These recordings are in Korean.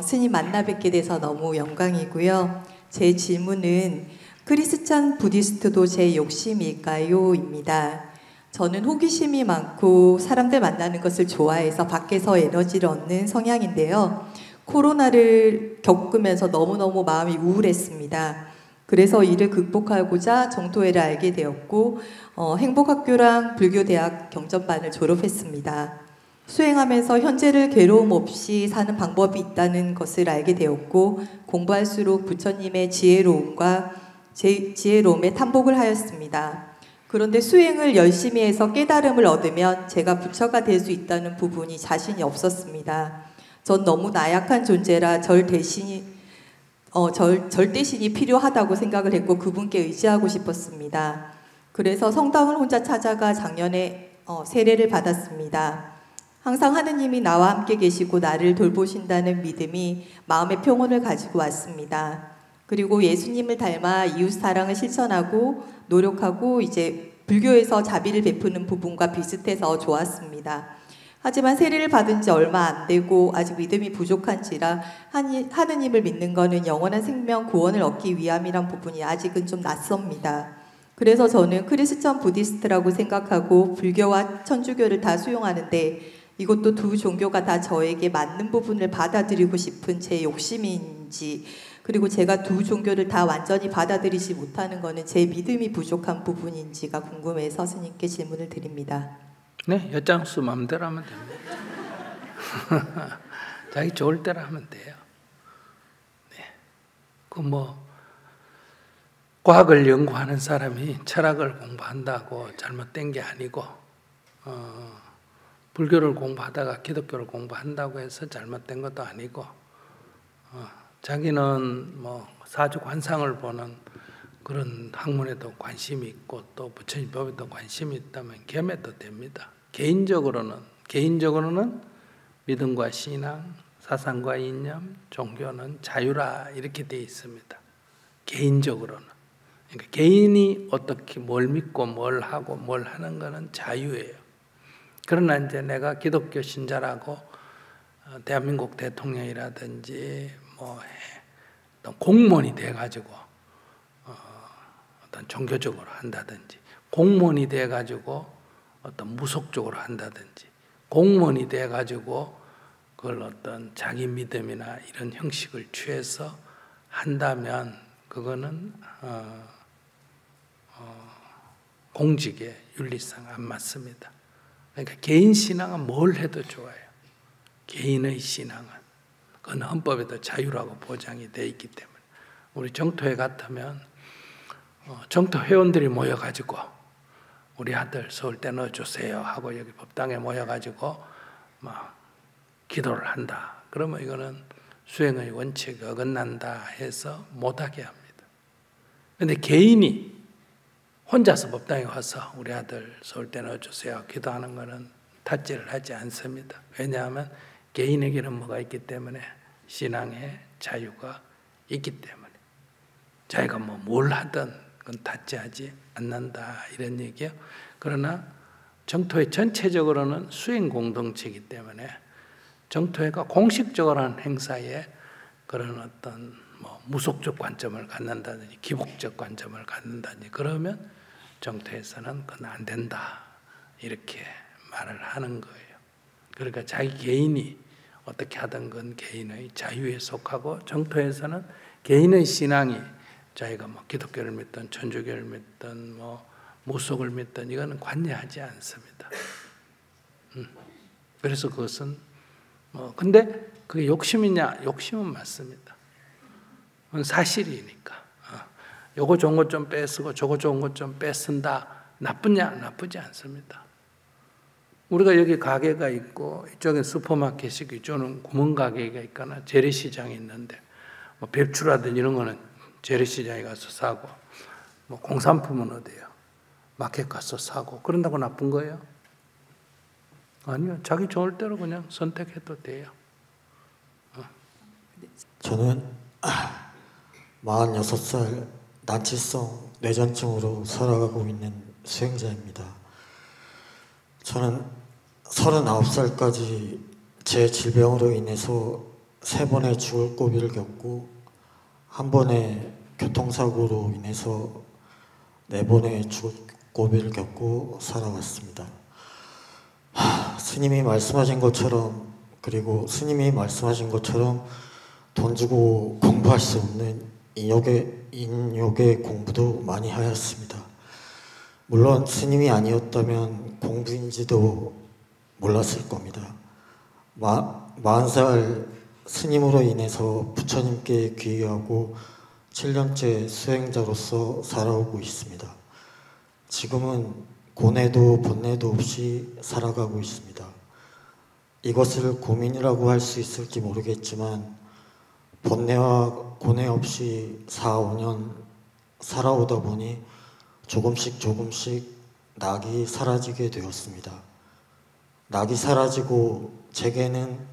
스님 만나 뵙게 돼서 너무 영광이고요. 제 질문은 크리스찬 부디스트도 제 욕심일까요? 입니다. 저는 호기심이 많고 사람들 만나는 것을 좋아해서 밖에서 에너지를 얻는 성향인데요. 코로나를 겪으면서 너무너무 마음이 우울했습니다. 그래서 이를 극복하고자 정토회를 알게 되었고 행복학교랑 불교대학 경전반을 졸업했습니다. 수행하면서 현재를 괴로움 없이 사는 방법이 있다는 것을 알게 되었고 공부할수록 부처님의 지혜로움과 지혜로움에 탐복을 하였습니다. 그런데 수행을 열심히 해서 깨달음을 얻으면 제가 부처가 될 수 있다는 부분이 자신이 없었습니다. 전 너무 나약한 존재라 절 대신이 필요하다고 생각을 했고 그분께 의지하고 싶었습니다. 그래서 성당을 혼자 찾아가 작년에 세례를 받았습니다. 항상 하느님이 나와 함께 계시고 나를 돌보신다는 믿음이 마음의 평온을 가지고 왔습니다. 그리고 예수님을 닮아 이웃 사랑을 실천하고 노력하고 이제 불교에서 자비를 베푸는 부분과 비슷해서 좋았습니다. 하지만 세례를 받은 지 얼마 안 되고 아직 믿음이 부족한지라 하느님을 믿는 것은 영원한 생명 구원을 얻기 위함이란 부분이 아직은 좀 낯섭니다. 그래서 저는 크리스천 부디스트라고 생각하고 불교와 천주교를 다 수용하는데 이것도 두 종교가 다 저에게 맞는 부분을 받아들이고 싶은 제 욕심인지 그리고 제가 두 종교를 다 완전히 받아들이지 못하는 것은 제 믿음이 부족한 부분인지가 궁금해서 스님께 질문을 드립니다. 네, 엿장수 마음대로 하면 됩니다. 자기 좋을 대로 하면 돼요. 네. 과학을 연구하는 사람이 철학을 공부한다고 잘못된 게 아니고 불교를 공부하다가 기독교를 공부한다고 해서 잘못된 것도 아니고 자기는 사주관상을 보는 그런 학문에도 관심이 있고 또 부처님 법에도 관심이 있다면 겸해도 됩니다. 개인적으로는 믿음과 신앙, 사상과 이념, 종교는 자유라 이렇게 되어 있습니다. 개인적으로는. 그러니까 개인이 어떻게 뭘 믿고 뭘 하고 뭘 하는 것은 자유예요. 그러나 이제 내가 기독교 신자라고 대한민국 대통령이라든지 어떤 공무원이 돼가지고 어떤 종교적으로 한다든지 공무원이 돼가지고 어떤 무속적으로 한다든지 공무원이 돼가지고 그걸 어떤 자기 믿음이나 이런 형식을 취해서 한다면 그거는 공직의 윤리상 안 맞습니다. 그러니까 개인 신앙은 뭘 해도 좋아요. 개인의 신앙은 그건 헌법에도 자유라고 보장이 되어 있기 때문에 우리 정토회 같으면 정토 회원들이 모여가지고 우리 아들 서울대 넣어주세요 하고 여기 법당에 모여가지고 막 기도를 한다. 그러면 이거는 수행의 원칙이 어긋난다 해서 못하게 합니다. 그런데 개인이 혼자서 법당에 와서 우리 아들 서울대 넣어주세요 기도하는 것은 탓지를 하지 않습니다. 왜냐하면 개인에게는 뭐가 있기 때문에 신앙의 자유가 있기 때문에 자기가 뭘 하든 그건 탓지하지 않는다 이런 얘기예요. 그러나 정토회 전체적으로는 수행 공동체이기 때문에 정토회가 공식적으로 하는 행사에 그런 어떤 무속적 관점을 갖는다든지 기복적 관점을 갖는다든지 그러면 정토에서는 그건 안 된다 이렇게 말을 하는 거예요. 그러니까 자기 개인이 어떻게 하든 건 개인의 자유에 속하고 정토에서는 개인의 신앙이 자기가 기독교를 믿든 천주교를 믿든 무속을 믿든 이거는 관여하지 않습니다. 그래서 그것은 근데 그게 욕심이냐? 욕심은 맞습니다. 그건 사실이니까. 요거 좋은 것 좀 빼쓰고 저거 좋은 것 좀 빼쓴다. 나쁘냐? 나쁘지 않습니다. 우리가 여기 가게가 있고 이쪽에 슈퍼마켓이 있고 이쪽은 구멍가게가 있거나 재래시장이 있는데 배추라든지 이런 거는 재래시장에 가서 사고 공산품은 어디예요? 마켓 가서 사고 그런다고 나쁜 거예요? 아니요. 자기 좋을 대로 그냥 선택해도 돼요. 저는 46살 난치성 뇌전증으로 살아가고 있는 수행자입니다. 저는 39살까지 제 질병으로 인해서 3번의 죽을 고비를 겪고 한 번의 교통사고로 인해서 4번의 죽을 고비를 겪고 살아왔습니다. 스님이 말씀하신 것처럼, 그리고 스님이 말씀하신 것처럼 돈 주고 공부할 수 없는 인욕의 공부도 많이 하였습니다. 물론 스님이 아니었다면 공부인지도 몰랐을 겁니다. 40살 스님으로 인해서 부처님께 귀의하고 7년째 수행자로서 살아오고 있습니다. 지금은 고뇌도 번뇌도 없이 살아가고 있습니다. 이것을 고민이라고 할 수 있을지 모르겠지만 번뇌와 고뇌 없이 4, 5년 살아오다 보니 조금씩 낙이 사라지게 되었습니다. 낙이 사라지고 제게는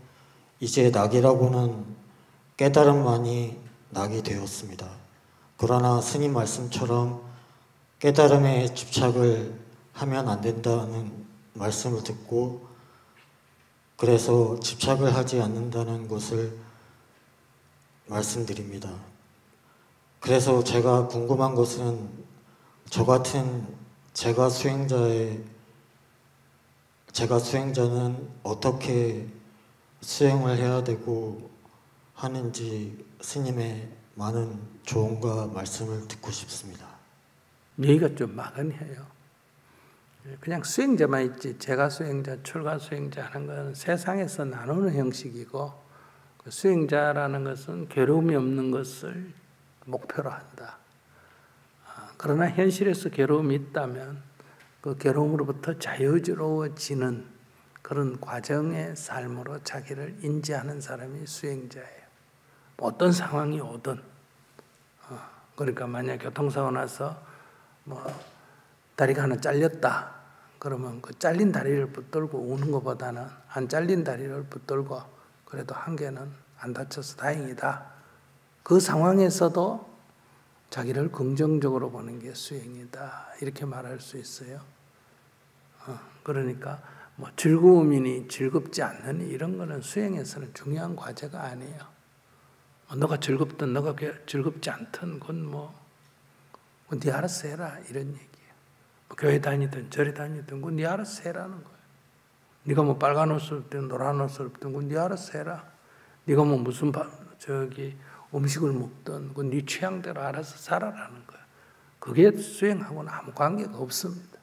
이제 낙이라고는 깨달음만이 낙이 되었습니다. 그러나 스님 말씀처럼 깨달음에 집착을 하면 안 된다는 말씀을 듣고 그래서 집착을 하지 않는다는 것을 말씀드립니다. 그래서 제가 궁금한 것은 저 같은 제가 수행자는 어떻게 수행을 해야 되고 하는지 스님의 많은 조언과 말씀을 듣고 싶습니다. 얘기가 좀 막연해요. 그냥 수행자만 있지 제가 수행자, 출가 수행자 하는 건 세상에서 나누는 형식이고 수행자라는 것은 괴로움이 없는 것을 목표로 한다. 그러나 현실에서 괴로움이 있다면 그 괴로움으로부터 자유로워지는 그런 과정의 삶으로 자기를 인지하는 사람이 수행자예요. 어떤 상황이 오든. 그러니까 만약 교통사고 나서 다리가 하나 잘렸다. 그러면 그 잘린 다리를 붙들고 우는 것보다는 안 잘린 다리를 붙들고 그래도 한 개는 안 다쳐서 다행이다. 그 상황에서도 자기를 긍정적으로 보는 게 수행이다. 이렇게 말할 수 있어요. 그러니까 즐거움이니 즐겁지 않느니 이런 거는 수행에서는 중요한 과제가 아니에요. 너가 즐겁든 너가 즐겁지 않든 그건 네 알아서 해라 이런 얘기예요. 교회 다니든 절에 다니든 그건 네 알아서 해라는 거예요. 네가 빨간 옷을 입든 노란 옷을 입든 그건 네 알아서 해라. 네가 무슨 음식을 먹든 그건 네 취향대로 알아서 살아라는 거예요. 그게 수행하고는 아무 관계가 없습니다.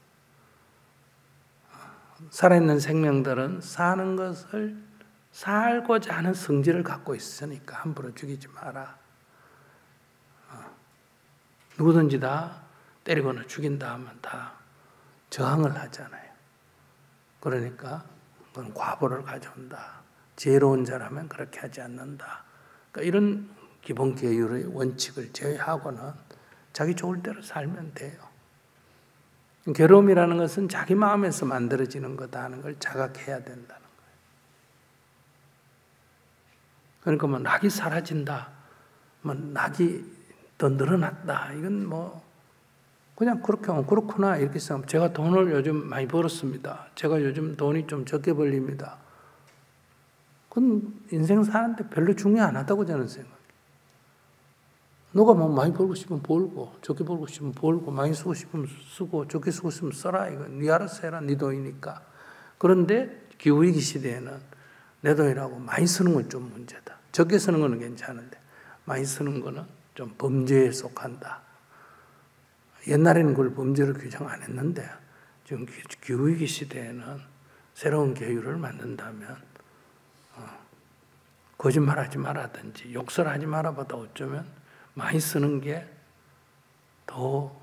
살아있는 생명들은 사는 것을 살고자 하는 성질을 갖고 있으니까 함부로 죽이지 마라. 누구든지 다 때리거나 죽인다 하면 다 저항을 하잖아요. 그러니까 그건 과보를 가져온다. 지혜로운 자라면 그렇게 하지 않는다. 그러니까 이런 기본 계율의 원칙을 제외하고는 자기 좋을 대로 살면 돼요. 괴로움이라는 것은 자기 마음에서 만들어지는 거다 하는 걸 자각해야 된다는 거예요. 그러니까 낙이 사라진다. 낙이 더 늘어났다. 이건 그냥 그렇게 하면 그렇구나 이렇게 생각하면 제가 돈을 요즘 많이 벌었습니다. 제가 요즘 돈이 좀 적게 벌립니다. 그건 인생 사는데 별로 중요 안 하다고 저는 생각해요. 너가 많이 벌고 싶으면 벌고 적게 벌고 싶으면 벌고 많이 쓰고 싶으면 쓰고 적게 쓰고 싶으면 써라. 이건 네 알아서 해라. 네 돈이니까. 그런데 기후위기 시대에는 내 돈이라고 많이 쓰는 건 좀 문제다. 적게 쓰는 거는 괜찮은데 많이 쓰는 거는 좀 범죄에 속한다. 옛날에는 그걸 범죄로 규정 안 했는데 지금 기후위기 시대에는 새로운 계율을 만든다면 거짓말하지 말라든지 욕설하지 말아보다 어쩌면 많이 쓰는 게 더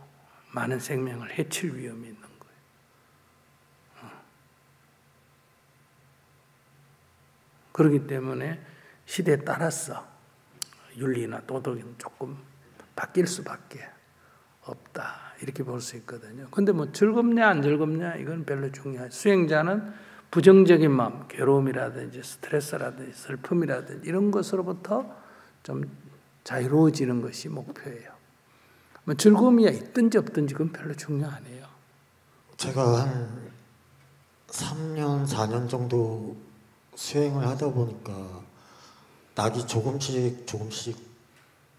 많은 생명을 해칠 위험이 있는 거예요. 그렇기 때문에 시대에 따라서 윤리나 도덕은 조금 바뀔 수밖에 없다. 이렇게 볼 수 있거든요. 근데 즐겁냐 안 즐겁냐 이건 별로 중요하지. 수행자는 부정적인 마음, 괴로움이라든지 스트레스라든지 슬픔이라든지 이런 것으로부터 좀 자유로워지는 것이 목표예요. 즐거움이 있든지 없든지 그건 별로 중요 아니에요. 제가 한 3년, 4년 정도 수행을 하다 보니까 낙이 조금씩 조금씩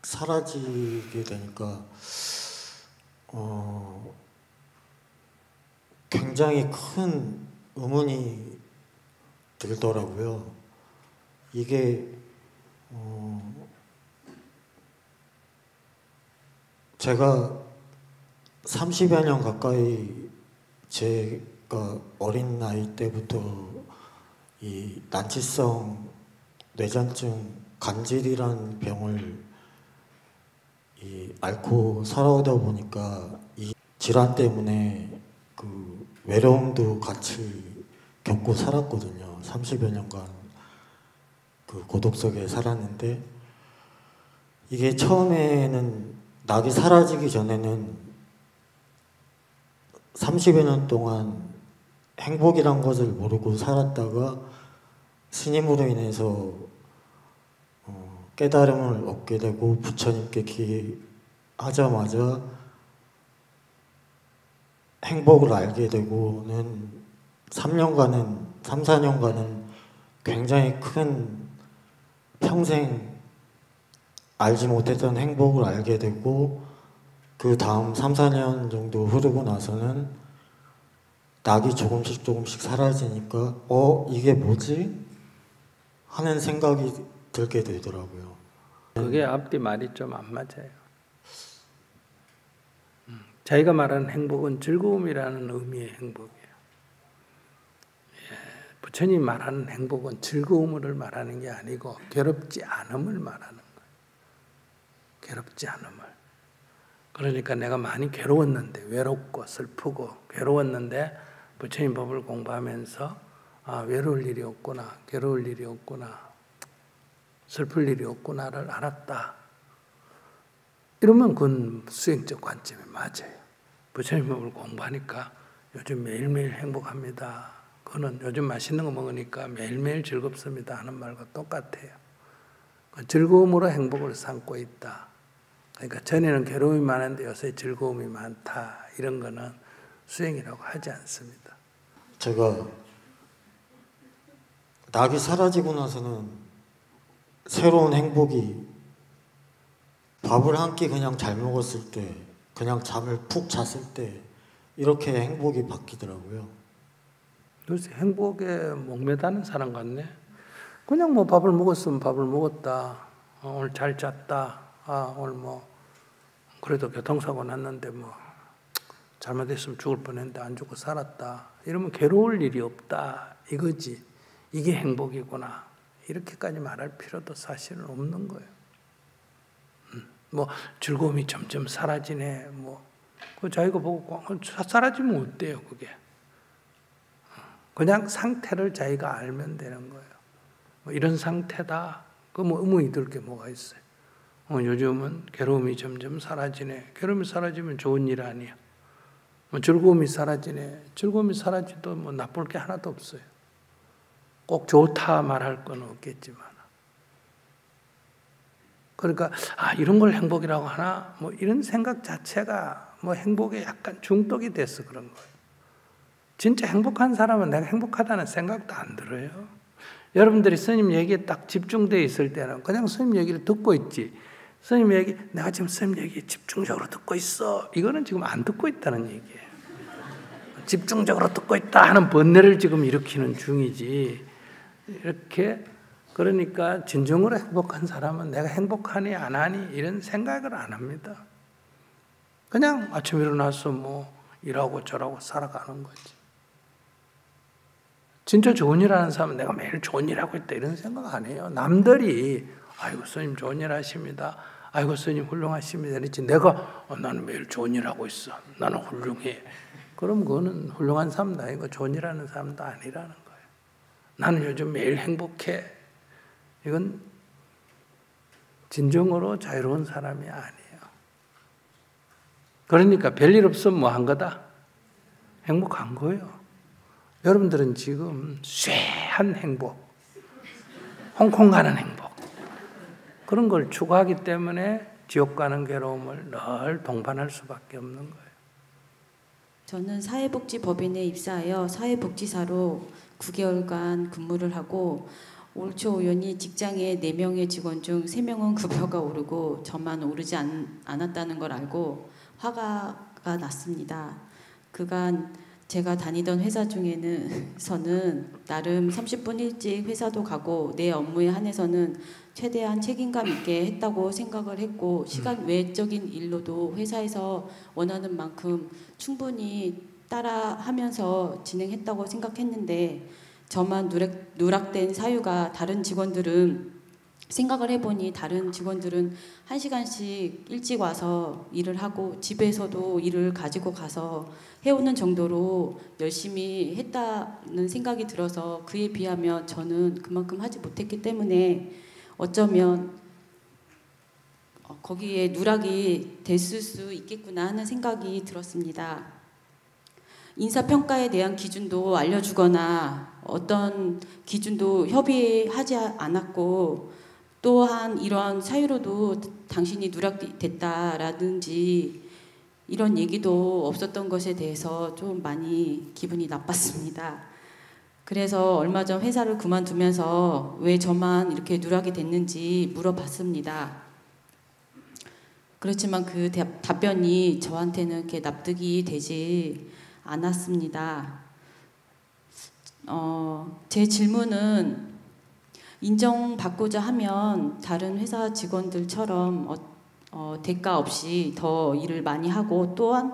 사라지게 되니까 굉장히 큰 의문이 들더라고요. 이게 제가 30여 년 가까이 제가 어린 나이 때부터 이 난치성 뇌전증 간질이란 병을 앓고 살아오다 보니까 이 질환 때문에 그 외로움도 같이 겪고 살았거든요. 30여 년간 그 고독 속에 살았는데 이게 처음에는 낙이 사라지기 전에는 30여 년 동안 행복이란 것을 모르고 살았다가 스님으로 인해서 깨달음을 얻게 되고 부처님께 기하자마자 행복을 알게 되고는 3, 4년간은 굉장히 큰 평생 알지 못했던 행복을 알게 되고 그 다음 3, 4년 정도 흐르고 나서는 낙이 조금씩 사라지니까 이게 뭐지? 하는 생각이 들게 되더라고요. 그게 앞뒤 말이 좀 안 맞아요. 자기가 말하는 행복은 즐거움이라는 의미의 행복이에요. 부처님 말하는 행복은 즐거움을 말하는 게 아니고 괴롭지 않음을 말하는 거예요. 괴롭지 않음을. 그러니까 내가 많이 괴로웠는데, 외롭고 슬프고 괴로웠는데 부처님 법을 공부하면서 외로울 일이 없구나, 괴로울 일이 없구나, 슬플 일이 없구나를 알았다. 이러면 그건 수행적 관점이 맞아요. 부처님 법을 공부하니까 요즘 매일매일 행복합니다. 그거는 요즘 맛있는 거 먹으니까 매일매일 즐겁습니다 하는 말과 똑같아요. 즐거움으로 행복을 삼고 있다. 그러니까 전에는 괴로움이 많은데 요새 즐거움이 많다. 이런 거는 수행이라고 하지 않습니다. 제가 낙이 사라지고 나서는 새로운 행복이 밥을 한 끼 그냥 잘 먹었을 때, 그냥 잠을 푹 잤을 때 이렇게 행복이 바뀌더라고요. 요새 행복에 목매다는 사람 같네. 그냥 뭐 밥을 먹었으면 밥을 먹었다. 오늘 잘 잤다. 오늘 뭐 그래도 교통사고 났는데 뭐 잘못했으면 죽을 뻔했는데 안 죽고 살았다. 이러면 괴로울 일이 없다. 이거지. 이게 행복이구나. 이렇게까지 말할 필요도 사실은 없는 거예요. 뭐 즐거움이 점점 사라지네. 뭐 그 자기가 보고 사라지면 어때요, 그게? 그냥 상태를 자기가 알면 되는 거예요. 뭐 이런 상태다. 그 뭐 의문이 들 게 뭐가 있어요? 요즘은 괴로움이 점점 사라지네. 괴로움이 사라지면 좋은 일 아니야. 뭐 즐거움이 사라지네. 즐거움이 사라지도 뭐 나쁠 게 하나도 없어요. 꼭 좋다 말할 건 없겠지만. 그러니까 이런 걸 행복이라고 하나? 뭐 이런 생각 자체가 뭐 행복에 약간 중독이 돼서 그런 거예요. 진짜 행복한 사람은 내가 행복하다는 생각도 안 들어요. 여러분들이 스님 얘기에 딱 집중되어 있을 때는 그냥 스님 얘기를 듣고 있지. 스님 얘기, 내가 지금 스님 얘기 집중적으로 듣고 있어. 이거는 지금 안 듣고 있다는 얘기예요. 집중적으로 듣고 있다 하는 번뇌를 지금 일으키는 중이지. 이렇게 그러니까 진정으로 행복한 사람은 내가 행복하니 안 하니 이런 생각을 안 합니다. 그냥 아침에 일어나서 뭐 일하고 저라고 살아가는 거지. 진짜 좋은 일 하는 사람은 내가 매일 좋은 일 하고 있다 이런 생각 안 해요. 남들이 아이고 스님 좋은 일 하십니다. 아이고 스님 훌륭하십니다. 이랬지 내가 나는 매일 좋은 일 하고 있어. 나는 훌륭해. 그럼 그거는 훌륭한 사람도 아니고 좋은 일 하는 사람도 아니라는 거예요. 나는 요즘 매일 행복해. 이건 진정으로 자유로운 사람이 아니에요. 그러니까 별일 없으면 뭐 한 거다? 행복한 거예요. 여러분들은 지금 쇠한 행복, 홍콩 가는 행복 그런 걸 추구하기 때문에 지옥 가는 괴로움을 늘 동반할 수밖에 없는 거예요. 저는 사회복지법인에 입사하여 사회복지사로 9개월간 근무를 하고 올초 의원이 직장에 4명의 직원 중 3명은 급여가 오르고 저만 오르지 않았다는 걸 알고 화가 났습니다. 그간 제가 다니던 회사 중에서는 나름 30분 일찍 회사도 가고 내 업무에 한해서는 최대한 책임감 있게 했다고 생각을 했고 시간 외적인 일로도 회사에서 원하는 만큼 충분히 따라하면서 진행했다고 생각했는데 저만 누락된 사유가 다른 직원들은 생각을 해보니 다른 직원들은 1시간씩 일찍 와서 일을 하고 집에서도 일을 가지고 가서 해오는 정도로 열심히 했다는 생각이 들어서 그에 비하면 저는 그만큼 하지 못했기 때문에 어쩌면 거기에 누락이 됐을 수 있겠구나 하는 생각이 들었습니다. 인사평가에 대한 기준도 알려주거나 어떤 기준도 협의하지 않았고 또한 이런 사유로도 당신이 누락됐다라든지 이런 얘기도 없었던 것에 대해서 좀 많이 기분이 나빴습니다. 그래서 얼마 전 회사를 그만두면서 왜 저만 이렇게 누락이 됐는지 물어봤습니다. 그렇지만 그 답변이 저한테는 이렇게 납득이 되지 않았습니다. 제 질문은 인정받고자 하면 다른 회사 직원들처럼 대가 없이 더 일을 많이 하고 또한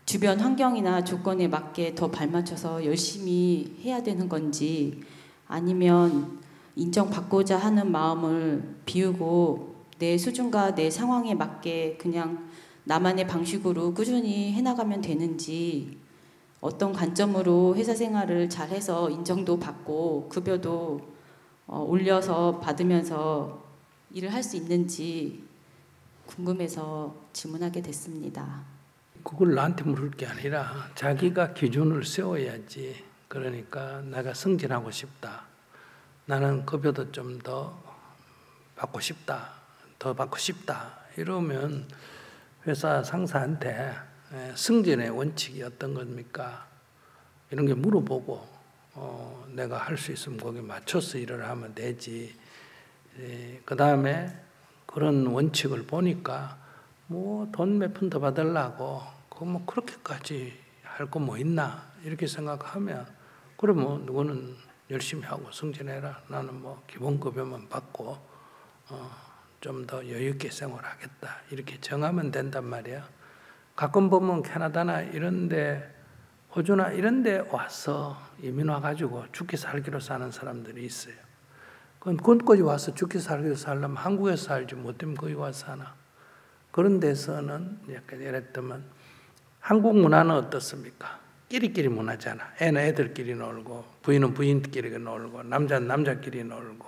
주변 환경이나 조건에 맞게 더 발맞춰서 열심히 해야 되는 건지 아니면 인정받고자 하는 마음을 비우고 내 수준과 내 상황에 맞게 그냥 나만의 방식으로 꾸준히 해나가면 되는지 어떤 관점으로 회사 생활을 잘해서 인정도 받고 급여도 올려서 받으면서 일을 할 수 있는지 궁금해서 질문하게 됐습니다. 그걸 나한테 물을 게 아니라 자기가 기준을 세워야지. 그러니까 내가 승진하고 싶다. 나는 급여도 좀 더 받고 싶다. 더 받고 싶다. 이러면 회사 상사한테 승진의 원칙이 어떤 겁니까? 이런 게 물어보고 내가 할 수 있으면 거기에 맞춰서 일을 하면 되지. 그 다음에 그런 원칙을 보니까 뭐 돈 몇 푼 더 받으려고 뭐 그렇게까지 할 거 뭐 있나 이렇게 생각하면 그래 뭐 누구는 열심히 하고 승진해라. 나는 뭐 기본급여만 받고 좀 더 여유 있게 생활하겠다. 이렇게 정하면 된단 말이야. 가끔 보면 캐나다나 이런데 호주나 이런데 와서 이민 와가지고 죽기 살기로 사는 사람들이 있어요. 그건 거기 와서 죽기 살기로 살려면 한국에서 살지 못 되면 거기 와서 사나. 그런 데서는 약간 예를 들면 한국 문화는 어떻습니까? 끼리끼리 문화잖아. 애는 애들끼리 놀고 부인은 부인끼리 놀고 남자는 남자끼리 놀고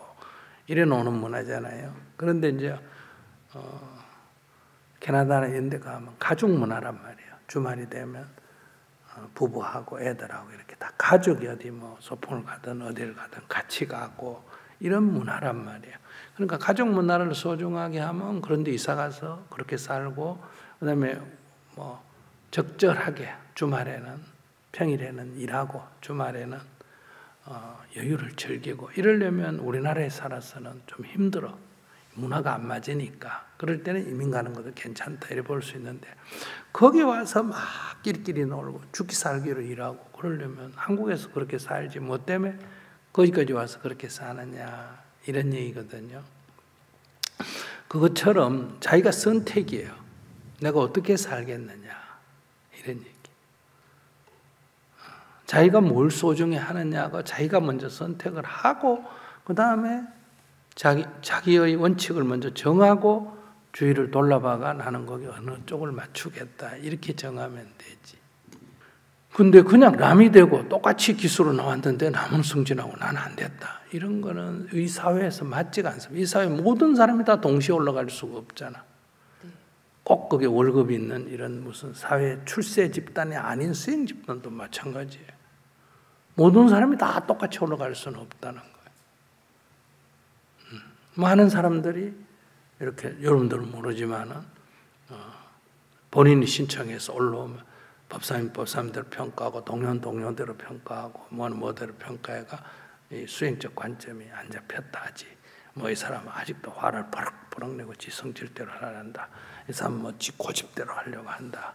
이래 노는 문화잖아요. 그런데 이제 캐나다나 이런 데 가면 가족 문화란 말이에요. 주말이 되면 부부하고 애들하고 이렇게 다 가족이 어디 뭐 소풍을 가든 어디를 가든 같이 가고 이런 문화란 말이에요. 그러니까 가족 문화를 소중하게 하면 그런 데 이사 가서 그렇게 살고 그다음에 뭐 적절하게 주말에는 평일에는 일하고 주말에는 여유를 즐기고 이러려면 우리나라에 살아서는 좀 힘들어. 문화가 안 맞으니까. 그럴 때는 이민 가는 것도 괜찮다 이렇게 볼 수 있는데 거기 와서 막 끼리끼리 놀고 죽기 살기로 일하고 그러려면 한국에서 그렇게 살지 뭐 때문에 거기까지 와서 그렇게 사느냐 이런 얘기거든요. 그것처럼 자기가 선택이에요. 내가 어떻게 살겠느냐 이런 얘기. 자기가 뭘 소중히 하느냐가 자기가 먼저 선택을 하고 그 다음에 자기의 원칙을 먼저 정하고 주위를 돌아봐가 나는 거기 어느 쪽을 맞추겠다 이렇게 정하면 되지. 근데 그냥 남이 되고 똑같이 기수로 나왔는데 남은 승진하고 나는 안 됐다. 이런 거는 이 사회에서 맞지가 않습니다. 이 사회 모든 사람이 다 동시에 올라갈 수가 없잖아. 꼭 그게 월급이 있는 이런 무슨 사회 출세 집단이 아닌 수행 집단도 마찬가지예요. 모든 사람이 다 똑같이 올라갈 수는 없다는 거예요. 많은 사람들이 이렇게 여러분들은 모르지만은 본인이 신청해서 올라오면 법사님대로 평가하고 동료대로 평가하고 뭐대로 평가해가 이 수행적 관점이 안 잡혔다 하지. 뭐 이 사람은 아직도 화를 버럭버럭 내고 지 성질대로 하란다. 이 사람은 뭐 지 고집대로 하려고 한다.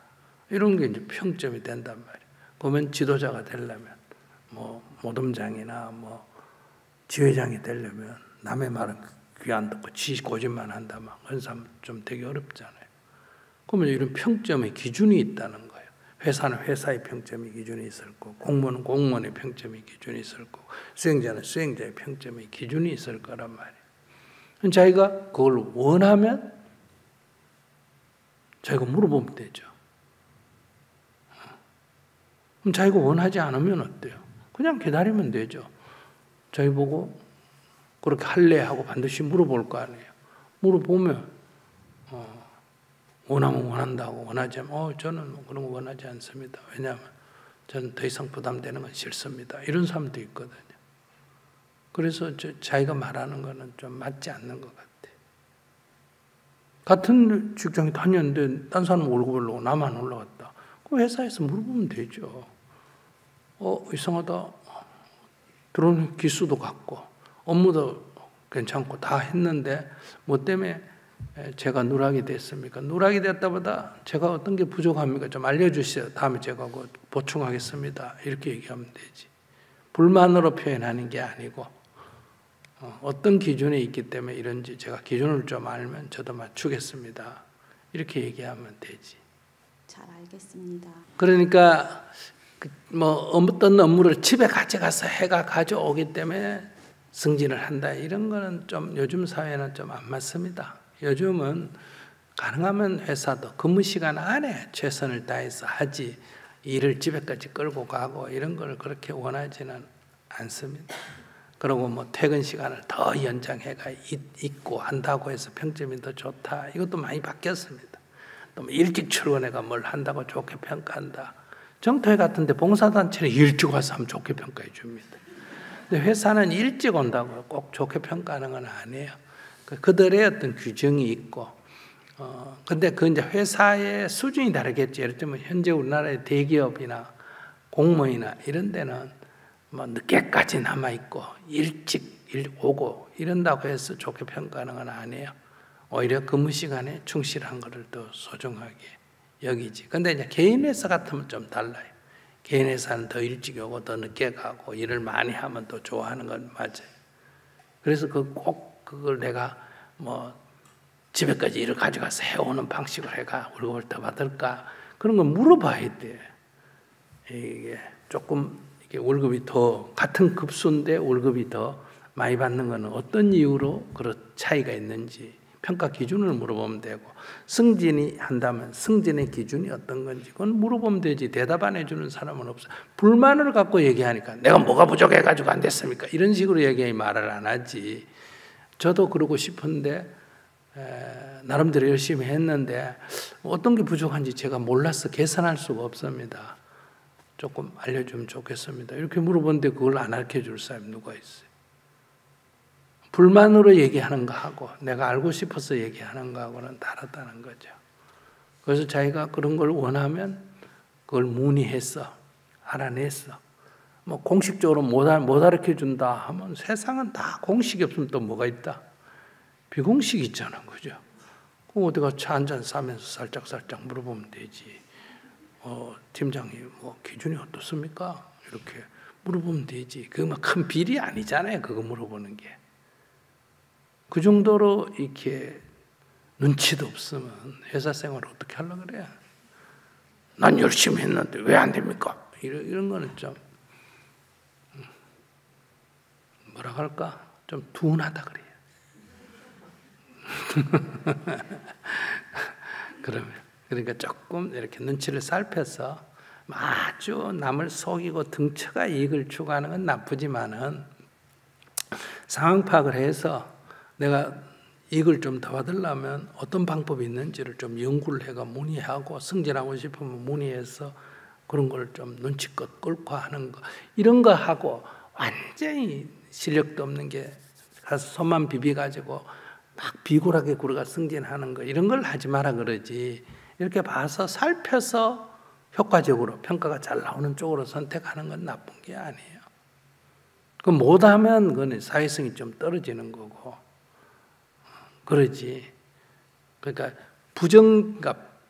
이런 게 이제 평점이 된단 말이에요. 그러면 지도자가 되려면 뭐 모dom장이나 뭐 지회장이 되려면 남의 말은 귀 안 듣고 지 고집만 한다면 그런 사람 좀 되게 어렵잖아요. 그러면 이런 평점의 기준이 있다는 거예요. 회사는 회사의 평점의 기준이 있을 거고, 공무원은 공무원의 평점의 기준이 있을 거고, 수행자는 수행자의 평점의 기준이 있을 거란 말이에요. 자기가 그걸 원하면 자기가 물어보면 되죠. 그럼 자기가 원하지 않으면 어때요? 그냥 기다리면 되죠. 자기 보고 그렇게 할래 하고 반드시 물어볼 거 아니에요. 물어보면 원하면 원한다고, 원하지 않으면 저는 뭐 그런 거 원하지 않습니다. 왜냐하면 저는 더 이상 부담되는 건 싫습니다. 이런 사람도 있거든요. 그래서 자기가 말하는 거는 좀 맞지 않는 것 같아요. 같은 직장에 다녔는데 딴 사람 월급 올라오고 나만 올라갔다. 그 회사에서 물어보면 되죠. 이상하다. 들어오는 기수도 같고 업무도 괜찮고 다 했는데 뭐 때문에 제가 누락이 됐습니까? 누락이 됐다보다 제가 어떤 게 부족합니까? 좀 알려주세요. 다음에 제가 보충하겠습니다. 이렇게 얘기하면 되지. 불만으로 표현하는 게 아니고 어떤 기준이 있기 때문에 이런지 제가 기준을 좀 알면 저도 맞추겠습니다. 이렇게 얘기하면 되지. 잘 알겠습니다. 그러니까 뭐 어떤 업무를 집에 가져가서 해가 가져오기 때문에 승진을 한다. 이런 거는 좀 요즘 사회는 좀 안 맞습니다. 요즘은 가능하면 회사도 근무 시간 안에 최선을 다해서 하지 일을 집에까지 끌고 가고 이런 걸 그렇게 원하지는 않습니다. 그리고 뭐 퇴근 시간을 더 연장해가 있고 한다고 해서 평점이 더 좋다. 이것도 많이 바뀌었습니다. 또 뭐 일찍 출근해가 뭘 한다고 좋게 평가한다. 정토회 같은데 봉사단체는 일찍 와서 하면 좋게 평가해 줍니다. 근데 회사는 일찍 온다고 꼭 좋게 평가하는 건 아니에요. 그들의 어떤 규정이 있고, 근데 그 이제 회사의 수준이 다르겠죠. 예를 들면 현재 우리나라의 대기업이나 공무원이나 이런 데는 뭐 늦게까지 남아 있고 일찍 오고 이런다고 해서 좋게 평가하는 건 아니에요. 오히려 근무 시간에 충실한 것을 더 소중하게 여기지. 근데 이제 개인 회사 같으면 좀 달라요. 개인 회사는 더 일찍 오고 더 늦게 가고 일을 많이 하면 더 좋아하는 건 맞아요. 그래서 꼭 그걸 내가 뭐 집에까지 일을 가져가서 해오는 방식을 해가 월급을 더 받을까? 그런 건 물어봐야 돼. 이게 조금 이게 월급이 더 같은 급수인데 월급이 더 많이 받는 거는 어떤 이유로 그런 차이가 있는지 평가 기준을 물어보면 되고, 승진이 한다면 승진의 기준이 어떤 건지 그건 물어보면 되지. 대답 안 해주는 사람은 없어. 불만을 갖고 얘기하니까 내가 뭐가 부족해가지고 안 됐습니까? 이런 식으로 얘기해 말을 안 하지. 저도 그러고 싶은데 나름대로 열심히 했는데 어떤 게 부족한지 제가 몰라서 개선할 수가 없습니다. 조금 알려주면 좋겠습니다. 이렇게 물어보는데 그걸 안 알려줄 사람이 누가 있어요? 불만으로 얘기하는 거하고 내가 알고 싶어서 얘기하는 거하고는 다르다는 거죠. 그래서 자기가 그런 걸 원하면 그걸 문의해서 알아냈어. 뭐 공식적으로 못 알려준다 하면 세상은 다 공식이 없으면 또 뭐가 있다? 비공식이 있잖아, 그죠? 그럼 어디가 차 한잔 싸면서 살짝살짝 물어보면 되지. 팀장님 뭐 기준이 어떻습니까? 이렇게 물어보면 되지. 그거 막 큰 비리 아니잖아요. 그거 물어보는 게. 그 정도로 이렇게 눈치도 없으면 회사 생활을 어떻게 하려고 그래? 난 열심히 했는데 왜 안 됩니까? 이런 거는 좀 뭐라 할까? 좀 둔하다 그래요. 그러니까 조금 이렇게 눈치를 살펴서 아주 남을 속이고 등쳐가 이익을 추구하는 건 나쁘지만은 상황 파악을 해서 내가 이익을 좀 더 받으려면 어떤 방법이 있는지를 좀 연구를 해가 문의하고 승진하고 싶으면 문의해서 그런 걸 좀 눈치껏 끌고 하는 거 이런 거 하고 완전히 실력도 없는 게 가서 손만 비비가지고 막 비굴하게 굴어가 승진하는 거 이런 걸 하지 마라 그러지. 이렇게 봐서 살펴서 효과적으로 평가가 잘 나오는 쪽으로 선택하는 건 나쁜 게 아니에요. 그 못하면 그건 사회성이 좀 떨어지는 거고 그러지. 그러니까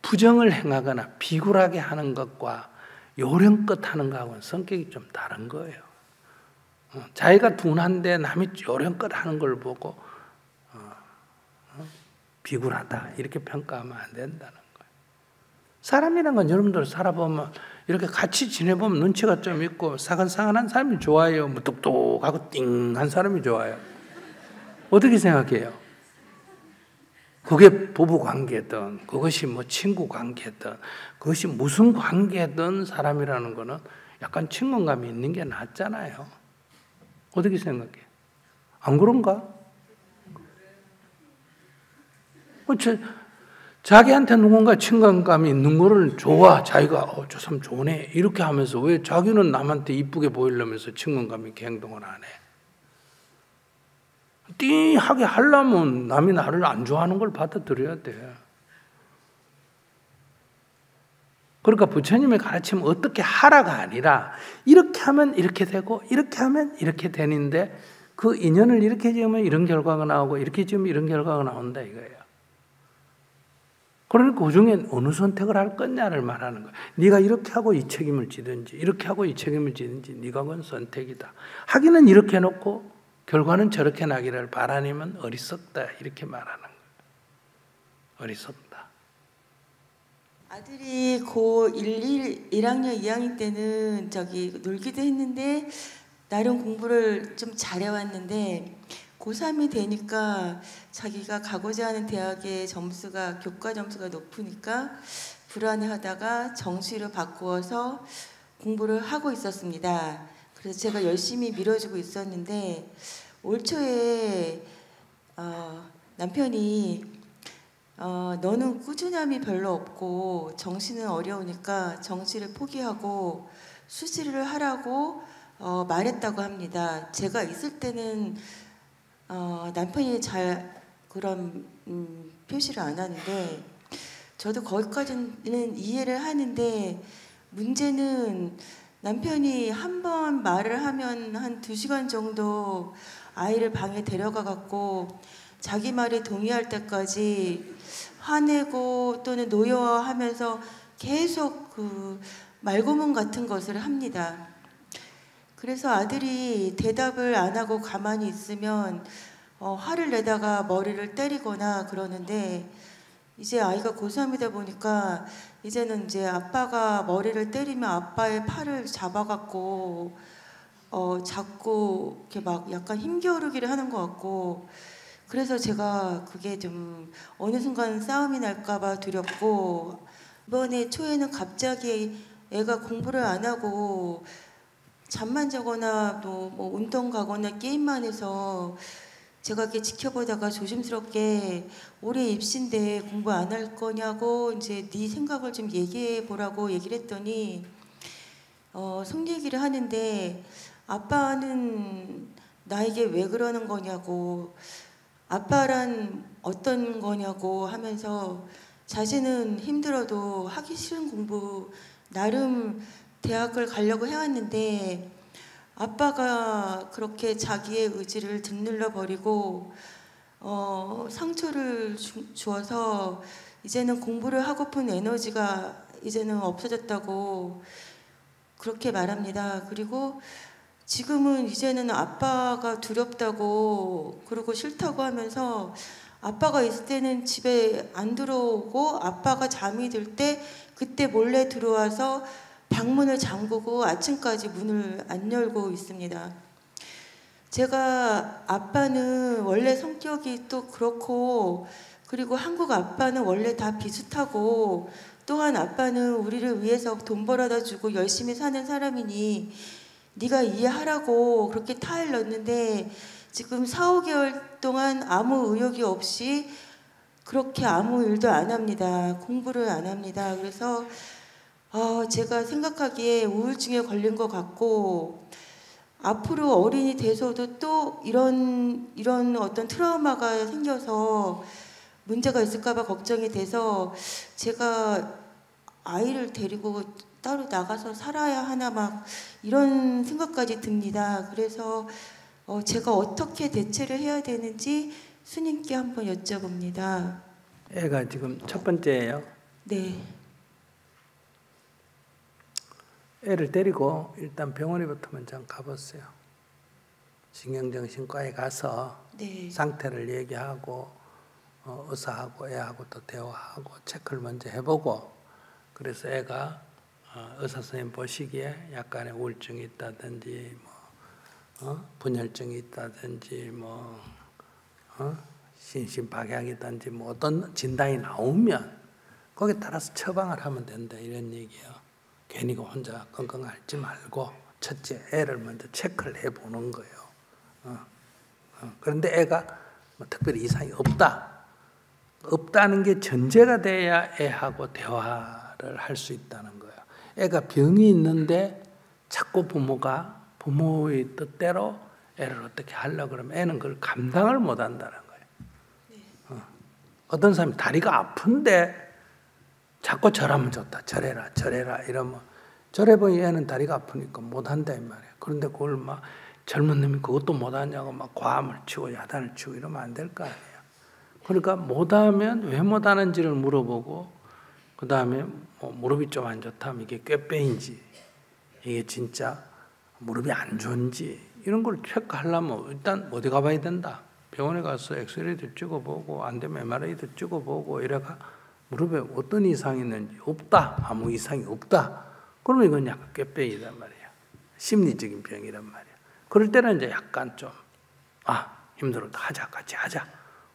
부정을 행하거나 비굴하게 하는 것과 요령껏 하는 거하고는 성격이 좀 다른 거예요. 자기가 둔한데 남이 요령껏 하는 걸 보고 비굴하다 이렇게 평가하면 안 된다는 거예요. 사람이란 건 여러분들 살아보면 이렇게 같이 지내보면 눈치가 좀 있고 사근사근한 사람이 좋아요. 뭐 똑똑하고 띵한 사람이 좋아요. 어떻게 생각해요? 그게 부부 관계든 그것이 뭐 친구 관계든 그것이 무슨 관계든 사람이라는 거는 약간 친근감이 있는 게 낫잖아요. 어떻게 생각해? 안 그런가? 자기한테 누군가 친근감이 있는 거를 좋아. 자기가 저 사람 좋네 이렇게 하면서 왜 자기는 남한테 이쁘게 보이려면서 친근감 있게 행동을 안 해? 띵하게 하려면 남이 나를 안 좋아하는 걸 받아들여야 돼. 그러니까 부처님의 가르침은 어떻게 하라가 아니라 이렇게 하면 이렇게 되고 이렇게 하면 이렇게 되는데 그 인연을 이렇게 지으면 이런 결과가 나오고 이렇게 지으면 이런 결과가 나온다 이거예요. 그러니까 그 중에 어느 선택을 할 거냐를 말하는 거예요. 네가 이렇게 하고 이 책임을 지든지 이렇게 하고 이 책임을 지든지 네가 그건 선택이다. 하기는 이렇게 해놓고 결과는 저렇게 나기를 바라니면 어리석다 이렇게 말하는 거예요. 어리석다. 아들이 고1, 1학년, 2학년 때는 놀기도 했는데 나름 공부를 좀 잘해왔는데 고3이 되니까 자기가 가고자 하는 대학의 교과 점수가 높으니까 불안해하다가 정시로 바꾸어서 공부를 하고 있었습니다. 그래서 제가 열심히 밀어주고 있었는데 올 초에 남편이 너는 꾸준함이 별로 없고 정시는 어려우니까 정시를 포기하고 수시를 하라고 말했다고 합니다. 제가 있을 때는 남편이 잘 그런 표시를 안 하는데 저도 거기까지는 이해를 하는데 문제는 남편이 한 번 말을 하면 한 2시간 정도 아이를 방에 데려가 갖고 자기 말에 동의할 때까지 화내고 또는 노여워하면서 계속 그 말고문 같은 것을 합니다. 그래서 아들이 대답을 안 하고 가만히 있으면 화를 내다가 머리를 때리거나 그러는데 이제 아이가 고3이다 보니까 이제는 이제 아빠가 머리를 때리면 아빠의 팔을 잡아갖고 자꾸 이렇게 막 약간 힘겨루기를 하는 것 같고 그래서 제가 그게 좀 어느 순간 싸움이 날까봐 두렵고 이번에 초에는 갑자기 애가 공부를 안 하고 잠만 자거나 또 뭐 운동 가거나 게임만 해서 제가 이렇게 지켜보다가 조심스럽게 올해 입시인데 공부 안 할 거냐고 이제 네 생각을 좀 얘기해 보라고 얘기를 했더니 속 얘기를 하는데 아빠는 나에게 왜 그러는 거냐고 아빠란 어떤 거냐고 하면서 자신은 힘들어도 하기 싫은 공부 나름 대학을 가려고 해왔는데 아빠가 그렇게 자기의 의지를 짓눌러 버리고 상처를 주어서 이제는 공부를 하고픈 에너지가 이제는 없어졌다고 그렇게 말합니다. 그리고 지금은 이제는 아빠가 두렵다고 그러고 싫다고 하면서 아빠가 있을 때는 집에 안 들어오고 아빠가 잠이 들 때 그때 몰래 들어와서 방문을 잠그고 아침까지 문을 안 열고 있습니다. 제가 아빠는 원래 성격이 또 그렇고 그리고 한국 아빠는 원래 다 비슷하고 또한 아빠는 우리를 위해서 돈 벌어다 주고 열심히 사는 사람이니 네가 이해하라고 그렇게 타일 넣었는데 지금 4, 5개월 동안 아무 의욕이 없이 그렇게 아무 일도 안 합니다. 공부를 안 합니다. 그래서 제가 생각하기에 우울증에 걸린 것 같고 앞으로 어른이 돼서도 또 이런 어떤 트라우마가 생겨서 문제가 있을까 봐 걱정이 돼서 제가 아이를 데리고 따로 나가서 살아야 하나 막 이런 생각까지 듭니다. 그래서 제가 어떻게 대처를 해야 되는지 스님께 한번 여쭤봅니다. 애가 지금 첫 번째예요. 네. 애를 데리고 일단 병원에부터 먼저 가보세요. 신경정신과에 가서 네. 상태를 얘기하고 의사하고 애하고 또 대화하고 체크를 먼저 해보고, 그래서 애가 의사 선생님 보시기에 약간의 우울증이 있다든지 분열증이 있다든지 신신박약이든지 어떤 진단이 나오면 거기에 따라서 처방을 하면 된다, 이런 얘기예요. 괜히 혼자 끙끙 앓지 말고 첫째 애를 먼저 체크를 해보는 거예요. 그런데 애가 특별히 이상이 없다는 게 전제가 돼야 애하고 대화를 할 수 있다는 거예요. 애가 병이 있는데 자꾸 부모의 뜻대로 애를 어떻게 하려고 그러면 애는 그걸 감당을 못 한다는 거예요. 어떤 사람이 다리가 아픈데 자꾸 절하면 좋다, 절해라 이러면 절해보니 애는 다리가 아프니까 못 한다 이 말이에요. 그런데 그걸 막 젊은 놈이 그것도 못 하냐고 막 과음을 치고 야단을 치고 이러면 안 될 거 아니에요. 그러니까 못하면 왜 못하는지를 물어보고, 그 다음에 무릎이 좀 안 좋다면 이게 꾀배인지 이게 진짜 무릎이 안 좋은지 이런 걸 체크하려면 일단 어디 가봐야 된다. 병원에 가서 엑스레이도 찍어보고 안 되면 MRI도 찍어보고 이래가 무릎에 어떤 이상이 있는지 없다. 아무 이상이 없다. 그러면 이건 약간 꾀배이단 말이야. 심리적인 병이란 말이야. 그럴 때는 이제 약간 좀 힘들어도 같이 하자.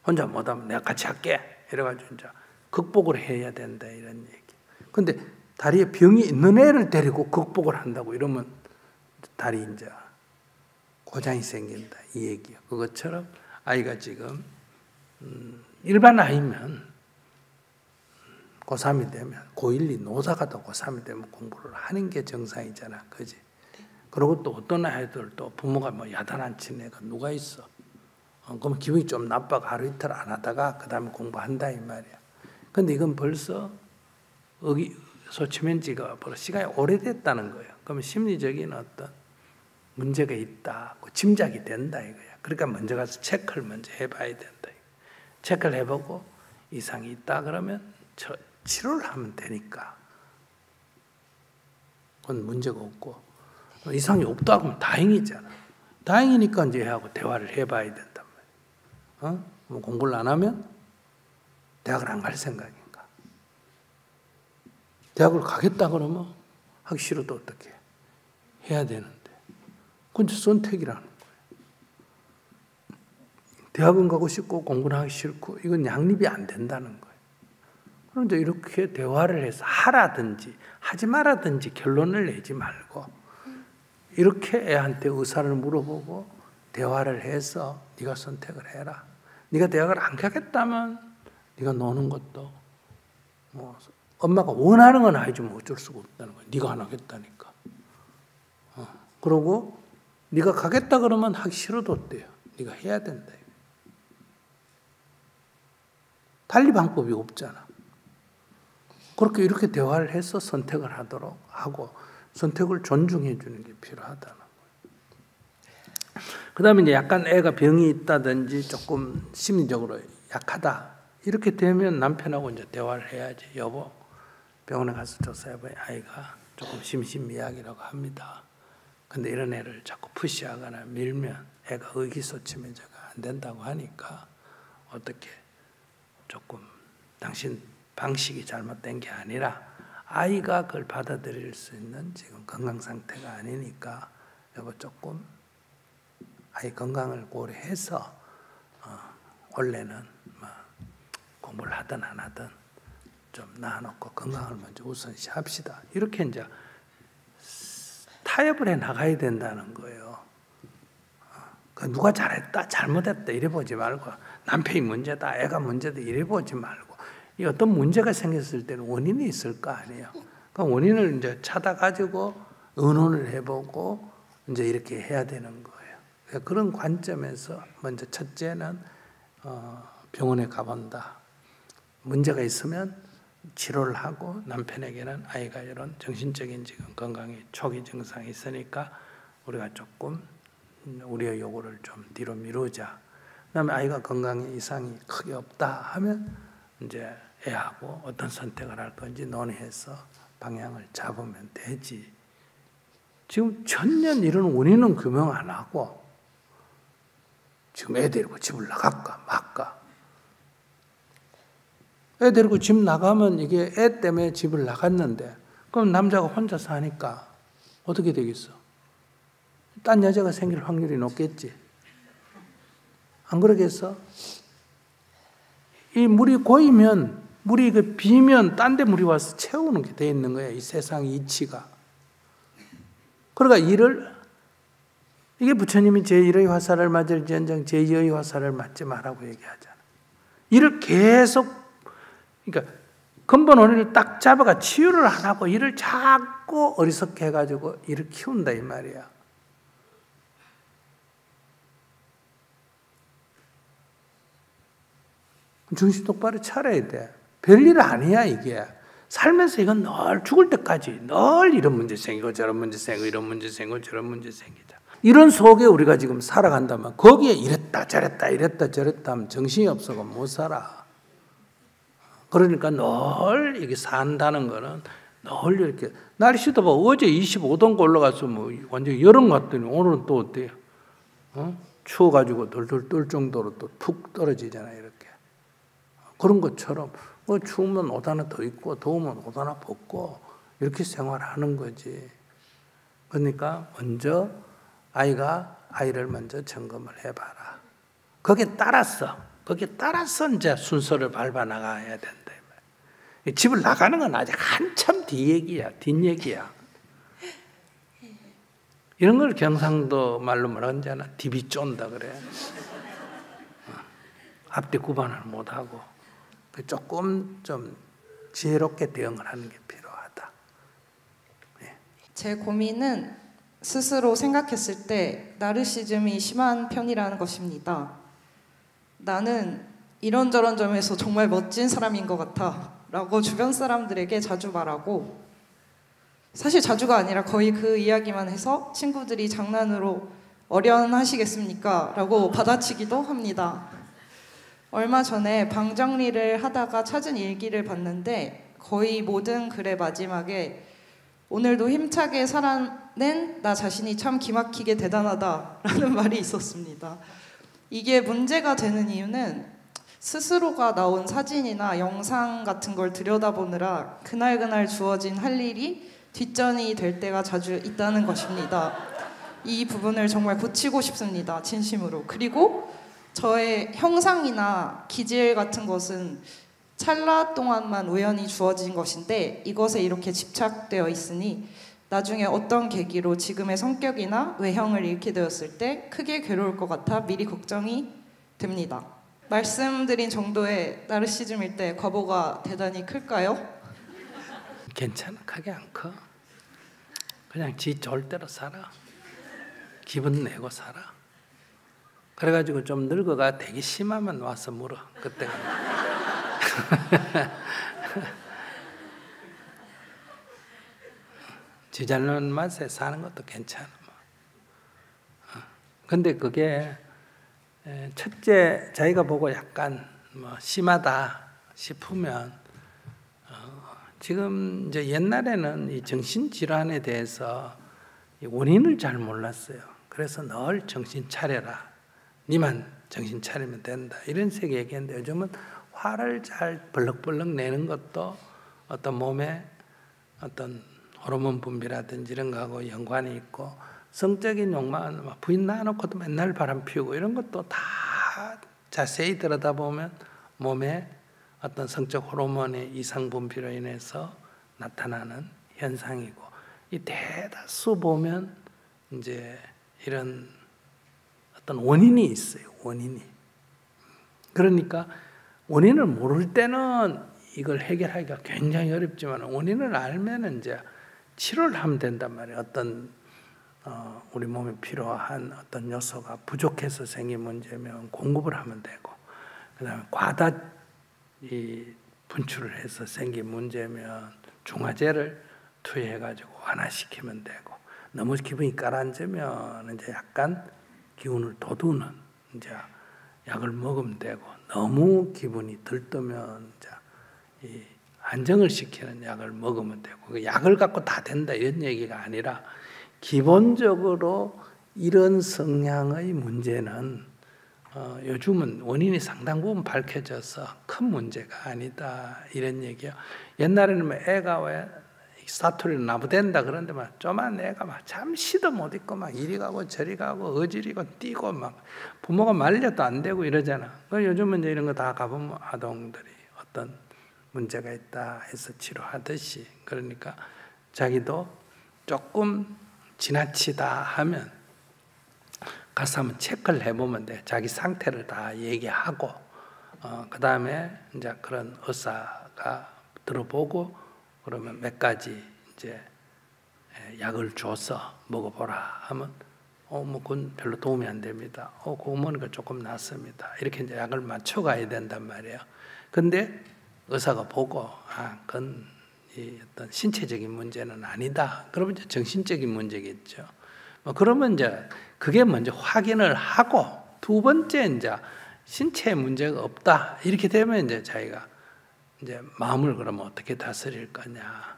혼자 못하면 내가 같이 할게. 이래가지고 이제 극복을 해야 된다, 이런 얘기. 근데 다리에 병이 있는 애를 데리고 극복을 한다고 이러면 다리 이제 고장이 생긴다, 이 얘기야. 그것처럼 아이가 지금 일반 아이면 고3이 되면 고1, 2 노사가 더 고3이 되면 공부를 하는 게 정상이잖아, 그지? 그리고 또 어떤 아이들 또 부모가 야단 안 치는 애가 누가 있어? 그럼 기분이 좀 나빠가 하루 이틀 안 하다가 그 다음에 공부한다 이 말이야. 근데 이건 벌써 소치면 지가 벌써 시간이 오래됐다는 거예요. 그러면 심리적인 어떤 문제가 있다고 짐작이 된다 이거야. 그러니까 먼저 가서 체크를 먼저 해봐야 된다. 체크를 해보고 이상이 있다 그러면 치료를 하면 되니까 그건 문제가 없고, 이상이 없다 그러면 다행이잖아. 다행이니까 이제 하고 대화를 해봐야 된단 말이야. 공부를 안 하면 대학을 안 갈 생각인가? 대학을 가겠다 그러면 하기 싫어도 어떻게 해야 되는데, 그건 선택이라는 거예요. 대학은 가고 싶고 공부는 하기 싫고 이건 양립이 안 된다는 거예요. 그런데 이렇게 대화를 해서 하라든지 하지 말라든지 결론을 내지 말고 이렇게 애한테 의사를 물어보고 대화를 해서 네가 선택을 해라. 네가 대학을 안 가겠다면 네가 노는 것도 엄마가 원하는 건 해주면 어쩔 수가 없다는 거야. 네가 안 하겠다니까. 그러고 네가 가겠다 그러면 하기 싫어도 어때요? 네가 해야 된다. 달리 방법이 없잖아. 그렇게 이렇게 대화를 해서 선택을 하도록 하고 선택을 존중해 주는 게 필요하다는 거예요. 그 다음에 이제 약간 애가 병이 있다든지 조금 심리적으로 약하다. 이렇게 되면 남편하고 이제 대화를 해야지. 여보, 병원에 가서 조사해봐야 아이가 조금 심신미약이라고 합니다. 근데 이런 애를 자꾸 푸시하거나 밀면 애가 의기소침해져가 안 된다고 하니까 어떻게 조금 당신 방식이 잘못된 게 아니라 아이가 그걸 받아들일 수 있는 지금 건강 상태가 아니니까 여보 조금 아이 건강을 고려해서 원래는 공부를 하든 안 하든 좀 놔놓고 건강을 먼저 우선시합시다. 이렇게 이제 타협을 해 나가야 된다는 거예요. 누가 잘했다, 잘못했다 이래 보지 말고 남편이 문제다, 애가 문제다 이래 보지 말고 이 어떤 문제가 생겼을 때는 원인이 있을 거 아니에요. 그 원인을 이제 찾아가지고 의논을 해보고 이제 이렇게 해야 되는 거예요. 그런 관점에서 먼저 첫째는 병원에 가본다. 문제가 있으면 치료를 하고 남편에게는 아이가 이런 정신적인 지금 건강이 초기 증상이 있으니까 우리가 조금 우리의 요구를 좀 뒤로 미루자. 그다음에 아이가 건강에 이상이 크게 없다 하면 이제 애하고 어떤 선택을 할 건지 논의해서 방향을 잡으면 되지. 지금 천년 이런 원인은 규명 안 하고 지금 애 데리고 집을 나갈까 말까. 애 데리고 집 나가면 이게 애 때문에 집을 나갔는데 그럼 남자가 혼자 사니까 어떻게 되겠어? 딴 여자가 생길 확률이 높겠지. 안 그러겠어? 이 물이 고이면 물이 그 비면 딴 데 물이 와서 채우는 게 돼 있는 거예요. 이 세상 이치가. 그러니까 이게 부처님이 제1의 화살을 맞을지언정 제2의 화살을 맞지 말라고 얘기하잖아. 이를 계속 그러니까 근본 원인을 딱 잡아가 치유를 안 하고 이를 자꾸 어리석게 해가지고 이를 키운다 이 말이야. 정신 똑바로 차려야 돼. 별일 아니야 이게. 살면서 이건 늘 죽을 때까지 늘 이런 문제 생기고 저런 문제 생기고 이런 문제 생기고 저런 문제 생기자. 이런 속에 우리가 지금 살아간다면 거기에 이랬다 저랬다 이랬다 저랬다 하면 정신이 없어서 못 살아. 그러니까 늘 이게 산다는 거는 늘 이렇게 날씨도 봐. 어제 25도가 올라가서 뭐 완전 여름 같더니 오늘은 또 어때요? 추워가지고 돌돌 떨 정도로 또 푹 떨어지잖아요 이렇게. 그런 것처럼 추우면 옷 하나 더 입고 더우면 옷 하나 벗고 이렇게 생활하는 거지. 그러니까 먼저 아이를 먼저 점검을 해봐라. 거기에 따라서 이제 순서를 밟아 나가야 된다. 집을 나가는 건 아직 한참 뒷얘기야. 이런 걸 경상도 말로 뭐라는지 아나? 디비 쫀다 그래. 앞뒤 구분을 못하고 조금 좀 지혜롭게 대응을 하는 게 필요하다. 제 고민은 스스로 생각했을 때 나르시즘이 심한 편이라는 것입니다. 나는 이런저런 점에서 정말 멋진 사람인 것 같아 라고 주변 사람들에게 자주 말하고, 사실 자주가 아니라 거의 그 이야기만 해서 친구들이 장난으로 어련하시겠습니까? 라고 받아치기도 합니다. 얼마 전에 방 정리를 하다가 찾은 일기를 봤는데 거의 모든 글의 마지막에 오늘도 힘차게 살아낸 나 자신이 참 기막히게 대단하다라는 말이 있었습니다. 이게 문제가 되는 이유는 스스로가 나온 사진이나 영상 같은 걸 들여다보느라 그날그날 주어진 할 일이 뒷전이 될 때가 자주 있다는 것입니다. 이 부분을 정말 고치고 싶습니다. 진심으로. 그리고 저의 형상이나 기질 같은 것은 찰나 동안만 우연히 주어진 것인데 이것에 이렇게 집착되어 있으니 나중에 어떤 계기로 지금의 성격이나 외형을 잃게 되었을 때 크게 괴로울 것 같아 미리 걱정이 됩니다. 말씀드린 정도의 나르시즘일 때 과보가 대단히 클까요? 괜찮아. 크게 안 커. 그냥 지 좋을 대로 살아. 기분 내고 살아. 그래가지고 좀 늙어가 되게 심하면 와서 물어. 그때. 지 잘난 맛에 사는 것도 괜찮아. 근데 그게 첫째 자기가 보고 약간 심하다 싶으면 지금 이제 옛날에는 이 정신질환에 대해서 원인을 잘 몰랐어요. 그래서 늘 정신 차려라. 니만 정신 차리면 된다. 이런 식의 얘기했는데 요즘은 화를 잘 벌럭벌럭 내는 것도 어떤 몸에 어떤 호르몬 분비라든지 이런 거하고 연관이 있고 성적인 욕망은 부인 낳아놓고도 맨날 바람 피우고 이런 것도 다 자세히 들여다보면 몸에 어떤 성적 호르몬의 이상 분비로 인해서 나타나는 현상이고 이 대다수 보면 이제 이런 어떤 원인이 있어요. 원인이. 그러니까 원인을 모를 때는 이걸 해결하기가 굉장히 어렵지만 원인을 알면 이제 치료를 하면 된단 말이에요. 어떤 우리 몸에 필요한 어떤 요소가 부족해서 생긴 문제면 공급을 하면 되고, 그다음에 과다 분출을 해서 생긴 문제면 중화제를 투여해가지고 완화시키면 되고, 너무 기분이 가라앉으면 이제 약간 기운을 돋우는 이제 약을 먹으면 되고, 너무 기분이 들뜨면 이제 이 안정을 시키는 약을 먹으면 되고, 그 약을 갖고 다 된다 이런 얘기가 아니라 기본적으로 이런 성향의 문제는 요즘은 원인이 상당 부분 밝혀져서 큰 문제가 아니다 이런 얘기요. 옛날에는 뭐 애가 왜 사투리를 나부댄다 그런데 막 조만 애가 막 잠시도 못 있고 막 이리 가고 저리 가고 어지리고 뛰고 막 부모가 말려도 안 되고 이러잖아. 요즘은 이제 이런 거 다 가보면 아동들이 어떤 문제가 있다 해서 치료하듯이, 그러니까 자기도 조금 지나치다 하면 가서 한번 체크를 해보면 돼. 자기 상태를 다 얘기하고, 그 다음에 이제 그런 의사가 들어보고, 그러면 몇 가지 이제 약을 줘서 먹어보라 하면, 뭐 그건 별로 도움이 안 됩니다. 그거 먹으니까 조금 낫습니다. 이렇게 이제 약을 맞춰가야 된단 말이에요. 근데 의사가 보고, 그건 이 어떤 신체적인 문제는 아니다. 그러면 이제 정신적인 문제겠죠. 그러면 이제 그게 먼저 확인을 하고, 두 번째 이제 신체에 문제가 없다 이렇게 되면 이제 자기가 이제 마음을 그러면 어떻게 다스릴 거냐.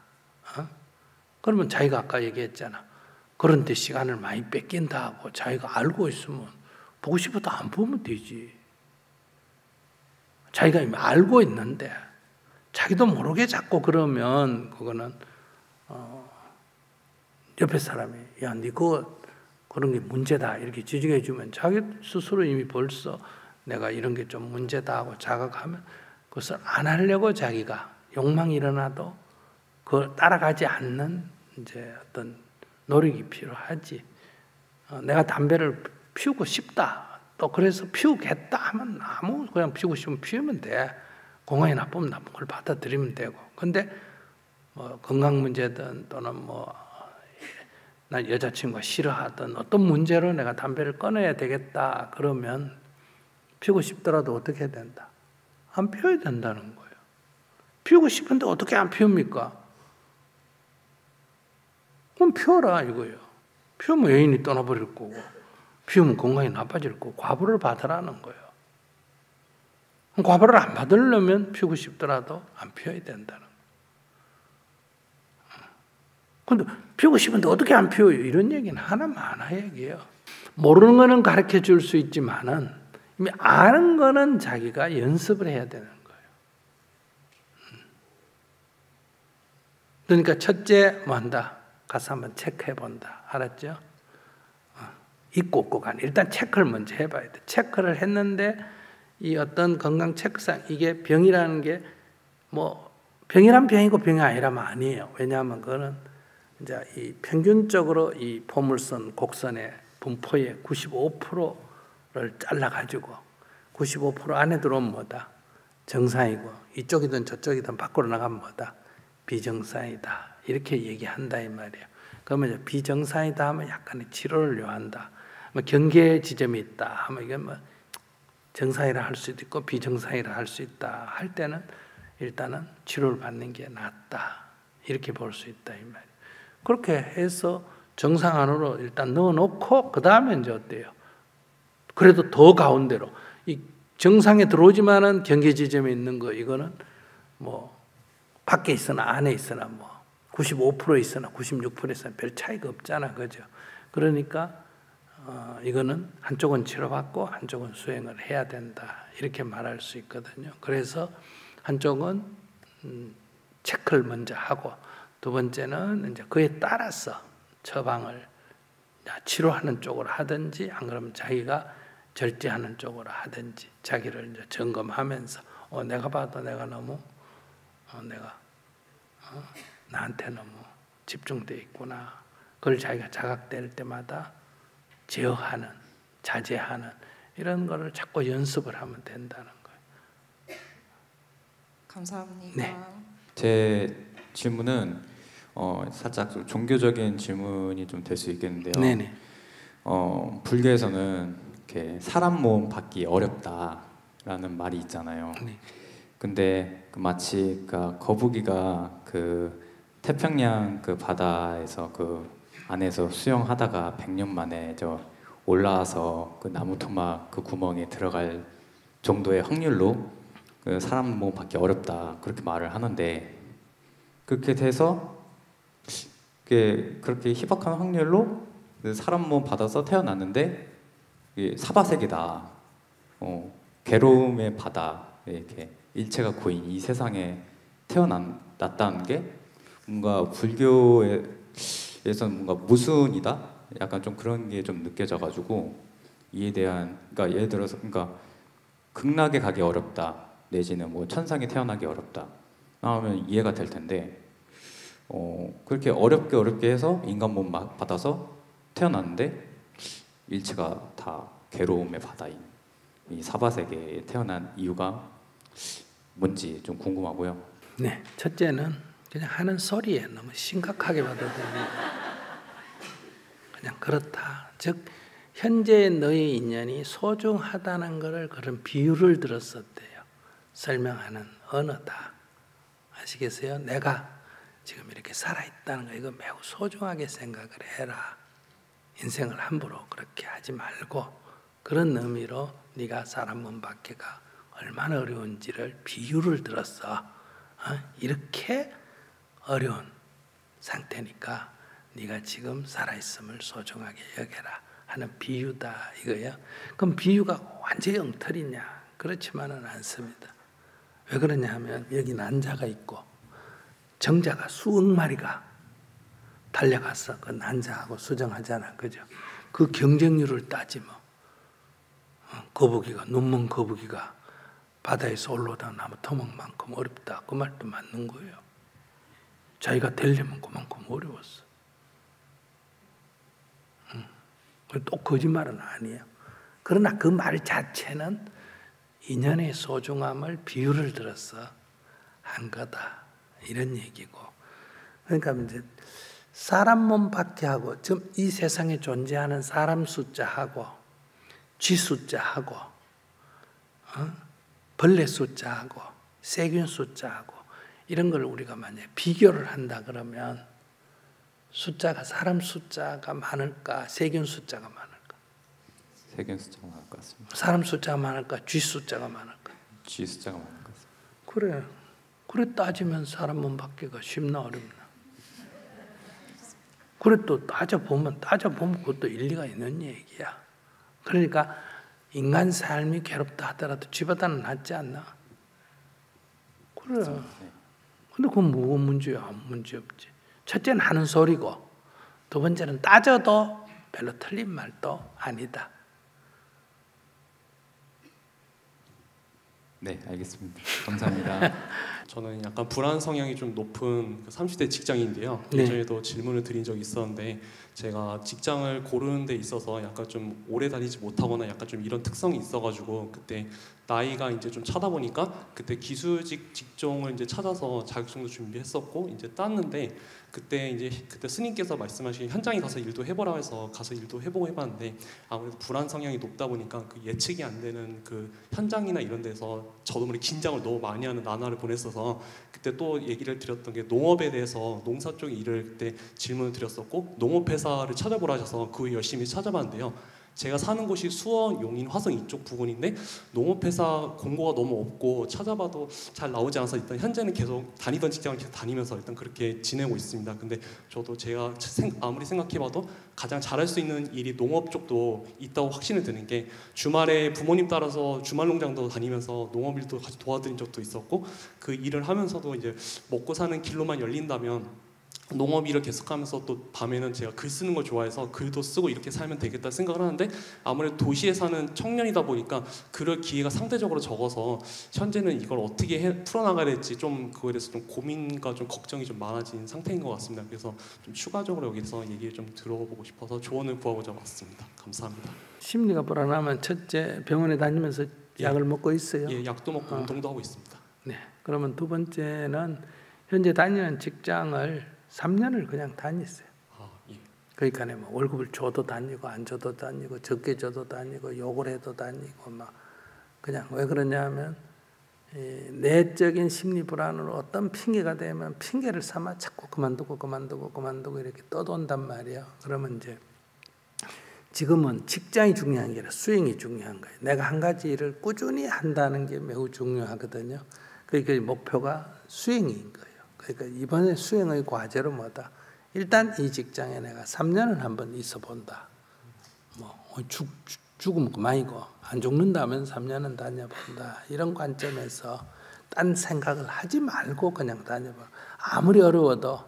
그러면 자기가 아까 얘기했잖아. 그런데 시간을 많이 뺏긴다 하고 자기가 알고 있으면 보고 싶어도 안 보면 되지. 자기가 이미 알고 있는데 자기도 모르게 자꾸 그러면 그거는 옆에 사람이 야, 니 그거 그런 게 문제다 이렇게 지적해 주면 자기 스스로 이미 벌써 내가 이런 게 좀 문제다 하고 자각하면 그것을 안 하려고 자기가 욕망이 일어나도 그걸 따라가지 않는 이제 어떤 노력이 필요하지. 내가 담배를 피우고 싶다 또 그래서 피우겠다 하면 아무 그냥 피우고 싶으면 피우면 돼. 건강에 나쁘면 나쁜 걸 받아들이면 되고. 근데 뭐 건강 문제든 또는 뭐 나 여자친구가 싫어하던 어떤 문제로 내가 담배를 끊어야 되겠다 그러면 피우고 싶더라도 어떻게 해야 된다? 안 피워야 된다는 거예요. 피우고 싶은데 어떻게 안 피웁니까? 그럼 피워라 이거예요. 피우면 애인이 떠나버릴 거고 피우면 건강이 나빠질 거고 과부를 받으라는 거예요. 과부를 안 받으려면 피우고 싶더라도 안 피워야 된다는 거예요. 근데 피우고 싶은데 어떻게 안 피워요? 이런 얘기는 하나 많아 얘기해요. 모르는 거는 가르쳐 줄 수 있지만은 이미 아는 거는 자기가 연습을 해야 되는 거예요. 그러니까 첫째 뭐 한다? 가서 한번 체크해 본다. 알았죠? 있고 없고가 아니라 일단 체크를 먼저 해봐야 돼. 체크를 했는데 이 어떤 건강 체크상 이게 병이라는 게 뭐 병이란 병이고 병이 아니라면 아니에요. 왜냐하면 그거는 이제 이 평균적으로 이 포물선 곡선의 분포의 95%를 잘라가지고 95% 안에 들어오면 뭐다? 정상이고 이쪽이든 저쪽이든 밖으로 나가면 뭐다? 비정상이다. 이렇게 얘기한다 이 말이에요. 그러면 이제 비정상이다 하면 약간의 치료를 요한다. 뭐 경계 지점이 있다 하면 이건 뭐 정상이라 할 수도 있고 비정상이라 할 수 있다 할 때는 일단은 치료를 받는 게 낫다. 이렇게 볼 수 있다 이 말이에요. 그렇게 해서 정상 안으로 일단 넣어놓고 그 다음에 이제 어때요? 그래도 더 가운데로 이 정상에 들어오지만은 경계 지점에 있는 거 이거는 뭐 밖에 있으나 안에 있으나 뭐 95% 있으나 96% 있으나 별 차이가 없잖아, 그죠? 그러니까 이거는 한쪽은 치료받고 한쪽은 수행을 해야 된다 이렇게 말할 수 있거든요. 그래서 한쪽은 체크를 먼저 하고. 두 번째는 이제 그에 따라서 처방을 치료하는 쪽으로 하든지 안 그러면 자기가 절제하는 쪽으로 하든지 자기를 이제 점검하면서 내가 봐도 내가 너무 나한테 너무 집중돼 있구나. 그걸 자기가 자각될 때마다 제어하는, 자제하는 이런 거를 자꾸 연습을 하면 된다는 거예요. 감사합니다. 네. 제 질문은 살짝 좀 종교적인 질문이 좀 될 수 있겠는데요. 네네. 불교에서는 이렇게 사람 몸 받기 어렵다라는 말이 있잖아요. 네. 근데 그 마치 그 거북이가 그 태평양 그 바다에서 그 안에서 수영하다가 100년 만에 저 올라와서 그 나무 토막 그 구멍에 들어갈 정도의 확률로 그 사람 몸 받기 어렵다 그렇게 말을 하는데, 그렇게 돼서 그렇게 희박한 확률로 그 사람 몸 받아서 태어났는데 이게 사바세계다, 괴로움의 바다, 이렇게 일체가 고인 이 세상에 태어났다는 게 뭔가 불교에서는 뭔가 무순이다, 약간 좀 그런 게 좀 느껴져가지고 이에 대한, 그러니까 예를 들어서 그러니까 극락에 가기 어렵다 내지는 뭐 천상에 태어나기 어렵다 하면 이해가 될 텐데, 그렇게 어렵게 해서 인간 몸 받아서 태어났는데 일체가 다 괴로움의 바다인 이 사바세계에 태어난 이유가 뭔지 좀 궁금하고요. 네, 첫째는 그냥 하는 소리에 너무 심각하게 받아들입니다. 그냥 그렇다. 즉 현재 너의 인연이 소중하다는 것을 그런 비유를 들었었대요. 설명하는 언어다. 아시겠어요? 내가 지금 이렇게 살아있다는 거 이거 매우 소중하게 생각을 해라. 인생을 함부로 그렇게 하지 말고 그런 의미로 네가 사람 몸 밖에가 얼마나 어려운지를 비유를 들었어. 이렇게 어려운 상태니까 네가 지금 살아있음을 소중하게 여겨라 하는 비유다 이거예요. 그럼 비유가 완전히 엉터리냐? 그렇지만은 않습니다. 왜 그러냐 하면 여기 난자가 있고 정자가 수억 마리가 달려가서 그 난자하고 수정하잖아. 그죠? 그 경쟁률을 따지면 거북이가, 눈먼 거북이가 바다에서 올라오다 나무 토막만큼 어렵다. 그 말도 맞는 거예요. 자기가 되려면 그만큼 어려웠어. 또 거짓말은 아니에요. 그러나 그 말 자체는 인연의 소중함을 비유를 들어서 한 거다. 이런 얘기고. 그러니까 이제 사람 몸 밖에 하고 지금 이 세상에 존재하는 사람 숫자하고 쥐 숫자하고 벌레 숫자하고 세균 숫자하고 이런 걸 우리가 만약에 비교를 한다 그러면 숫자가 사람 숫자가 많을까 세균 숫자가 많을까? 세균 숫자가 많을 것 같습니다. 사람 숫자가 많을까 쥐 숫자가 많을까? 쥐 숫자가 많을 것 같습니다. 그래 따지면 사람 몸 밖에가 쉽나 어렵나? 그래 또 따져보면 그것도 일리가 있는 얘기야. 그러니까 인간 삶이 괴롭다 하더라도 쥐보다는 낫지 않나? 그래. 근데 그건 뭐가 문제야? 아무 문제 없지. 첫째는 하는 소리고 두 번째는 따져도 별로 틀린 말도 아니다. 네, 알겠습니다. 감사합니다. 저는 약간 불안 성향이 좀 높은 30대 직장인인데요. 네. 예전에도 질문을 드린 적이 있었는데 제가 직장을 고르는 데 있어서 약간 좀 오래 다니지 못하거나 약간 좀 이런 특성이 있어가지고 그때 나이가 이제 좀 차다 보니까 그때 기술직 직종을 이제 찾아서 자격증도 준비했었고 이제 땄는데 그때 스님께서 말씀하신 현장에 가서 일도 해보라 해서 가서 일도 해보고 해봤는데 아무래도 불안 성향이 높다 보니까 그 예측이 안 되는 그 현장이나 이런 데서 저도 모르게 긴장을 너무 많이 하는 나날을 보냈어서 그때 또 얘기를 드렸던 게 농업에 대해서 농사 쪽 일을 그때 질문을 드렸었고 농업회사를 찾아보라 하셔서 그 후에 열심히 찾아봤는데요. 제가 사는 곳이 수원, 용인, 화성 이쪽 부근인데 농업회사 공고가 너무 없고 찾아봐도 잘 나오지 않아서 일단 현재는 계속 다니던 직장을 계속 다니면서 일단 그렇게 지내고 있습니다. 근데 저도 제가 아무리 생각해봐도 가장 잘할 수 있는 일이 농업 쪽도 있다고 확신을 드는 게 주말에 부모님 따라서 주말 농장도 다니면서 농업일도 같이 도와드린 적도 있었고 그 일을 하면서도 이제 먹고 사는 길로만 열린다면 농업 일을 계속하면서 또 밤에는 제가 글 쓰는 걸 좋아해서 글도 쓰고 이렇게 살면 되겠다 생각을 하는데 아무래도 도시에 사는 청년이다 보니까 그럴 기회가 상대적으로 적어서 현재는 이걸 어떻게 풀어나가야 될지 좀 그거에 대해서 좀 고민과 좀 걱정이 좀 많아진 상태인 것 같습니다. 그래서 좀 추가적으로 여기서 얘기를 좀 들어보고 싶어서 조언을 구하고자 왔습니다. 감사합니다. 심리가 불안하면 첫째 병원에 다니면서 약을 먹고 있어요. 예, 약도 먹고 운동도 하고 있습니다. 네. 그러면 두 번째는 현재 다니는 직장을 3년을 그냥 다녔어요. 예. 그러니까 뭐 월급을 줘도 다니고 안 줘도 다니고 적게 줘도 다니고 욕을 해도 다니고 막 그냥 왜 그러냐면 내적인 심리 불안으로 어떤 핑계가 되면 핑계를 삼아 자꾸 그만두고 이렇게 떠돈단 말이에요. 그러면 이제 지금은 직장이 중요한 게 아니라 수행이 중요한 거예요. 내가 한 가지 일을 꾸준히 한다는 게 매우 중요하거든요. 그러니까 목표가 수행인 거예요. 그러니까 이번에 수행의 과제로 뭐다? 일단 이 직장에 내가 3년은 한번 있어 본다. 죽으면 그만이고 안 죽는다면 3년은 다녀본다. 이런 관점에서 딴 생각을 하지 말고 그냥 다녀봐. 아무리 어려워도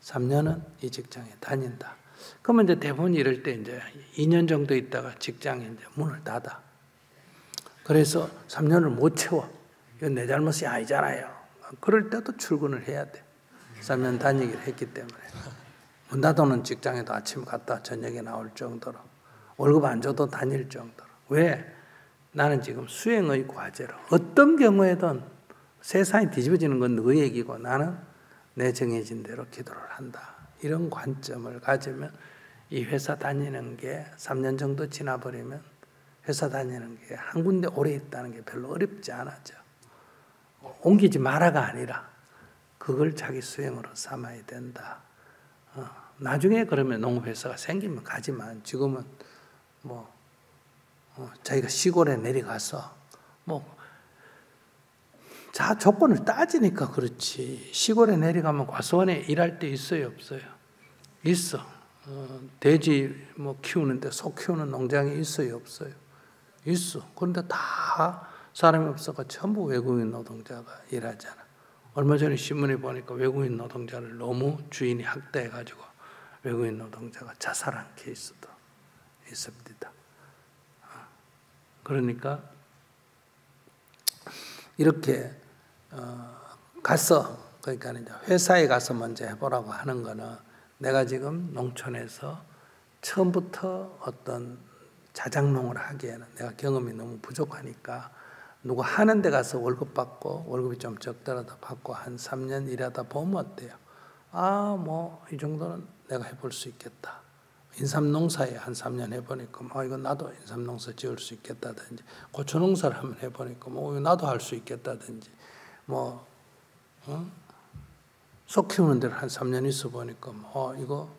3년은 이 직장에 다닌다. 그러면 이제 대부분 이럴 때 이제 2년 정도 있다가 직장에 이제 문을 닫아. 그래서 3년을 못 채워. 이건 내 잘못이 아니잖아요. 그럴 때도 출근을 해야 돼. 3년 다니기를 했기 때문에. 문 닫아놓은 직장에도 아침 갔다 저녁에 나올 정도로. 월급 안 줘도 다닐 정도로. 왜? 나는 지금 수행의 과제로 어떤 경우에든 세상이 뒤집어지는 건 너의 얘기고 나는 내 정해진 대로 기도를 한다. 이런 관점을 가지면 이 회사 다니는 게 3년 정도 지나버리면 회사 다니는 게 한 군데 오래 있다는 게 별로 어렵지 않아져. 옮기지 마라가 아니라 그걸 자기 수행으로 삼아야 된다. 나중에 그러면 농업회사가 생기면 가지만 지금은 자기가 시골에 내려가서 자 조건을 따지니까 그렇지. 시골에 내려가면 과수원에 일할 때 있어요, 없어요? 있어. 돼지 키우는데 소 키우는 농장이 있어요, 없어요? 있어. 그런데 다 사람이 없어가 전부 외국인 노동자가 일하잖아. 얼마 전에 신문에 보니까 외국인 노동자를 너무 주인이 학대해가지고 외국인 노동자가 자살한 케이스도 있습니다. 그러니까 이렇게 가서 그러니까 이제 회사에 가서 먼저 해보라고 하는 거는 내가 지금 농촌에서 처음부터 어떤 자작농을 하기에는 내가 경험이 너무 부족하니까 누구 하는 데 가서 월급 받고 월급이 좀 적더라도 받고 한 3년 일하다 보면 어때요? 이 정도는 내가 해볼 수 있겠다. 인삼농사에 한 3년 해보니까 이거 나도 인삼농사 지을 수 있겠다든지 고추농사를 한번 해보니까 이거 나도 할 수 있겠다든지 소 키우는 데를 한 3년 있어 보니까 이거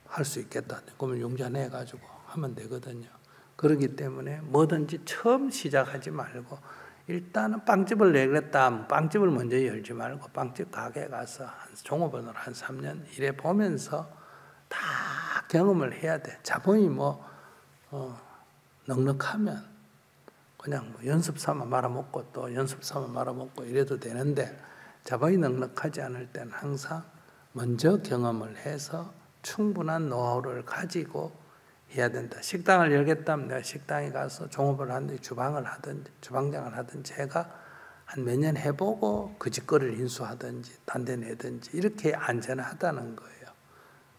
할 수 있겠다. 그러면 용전해가지고 하면 되거든요. 그렇기 때문에 뭐든지 처음 시작하지 말고 일단은 빵집을 내겠다. 빵집을 먼저 열지 말고 빵집 가게에 가서 종업원으로 한 3년 일해 보면서 다 경험을 해야 돼. 자본이 넉넉하면 그냥 연습 삼아 말아먹고 또 연습 삼아 말아먹고 이래도 되는데 자본이 넉넉하지 않을 때는 항상 먼저 경험을 해서 충분한 노하우를 가지고 해야 된다. 식당을 열겠다면 내가 식당에 가서 종업을 하든지 주방을 하든지 주방장을 하든지 해가 한 몇 년 해보고 그 직거래를 인수하든지 딴 데 내든지 이렇게 안전하다는 거예요.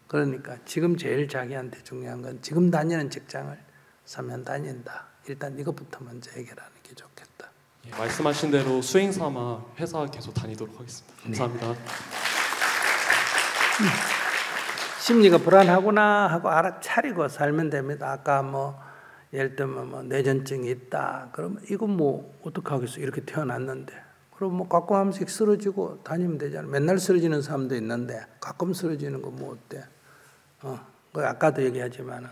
그러니까 지금 제일 자기한테 중요한 건 지금 다니는 직장을 3년 다닌다. 일단 이것부터 먼저 해결하는 게 좋겠다. 말씀하신 대로 수행 삼아 회사 계속 다니도록 하겠습니다. 감사합니다. 심리가 불안하구나 하고 알아차리고 살면 됩니다. 아까 예를 들면 뇌전증이 있다. 그러면 이건 어떻게 하겠어? 이렇게 태어났는데. 그럼 가끔 한 번씩 쓰러지고 다니면 되잖아. 맨날 쓰러지는 사람도 있는데 가끔 쓰러지는 거 어때? 아까도 얘기하지만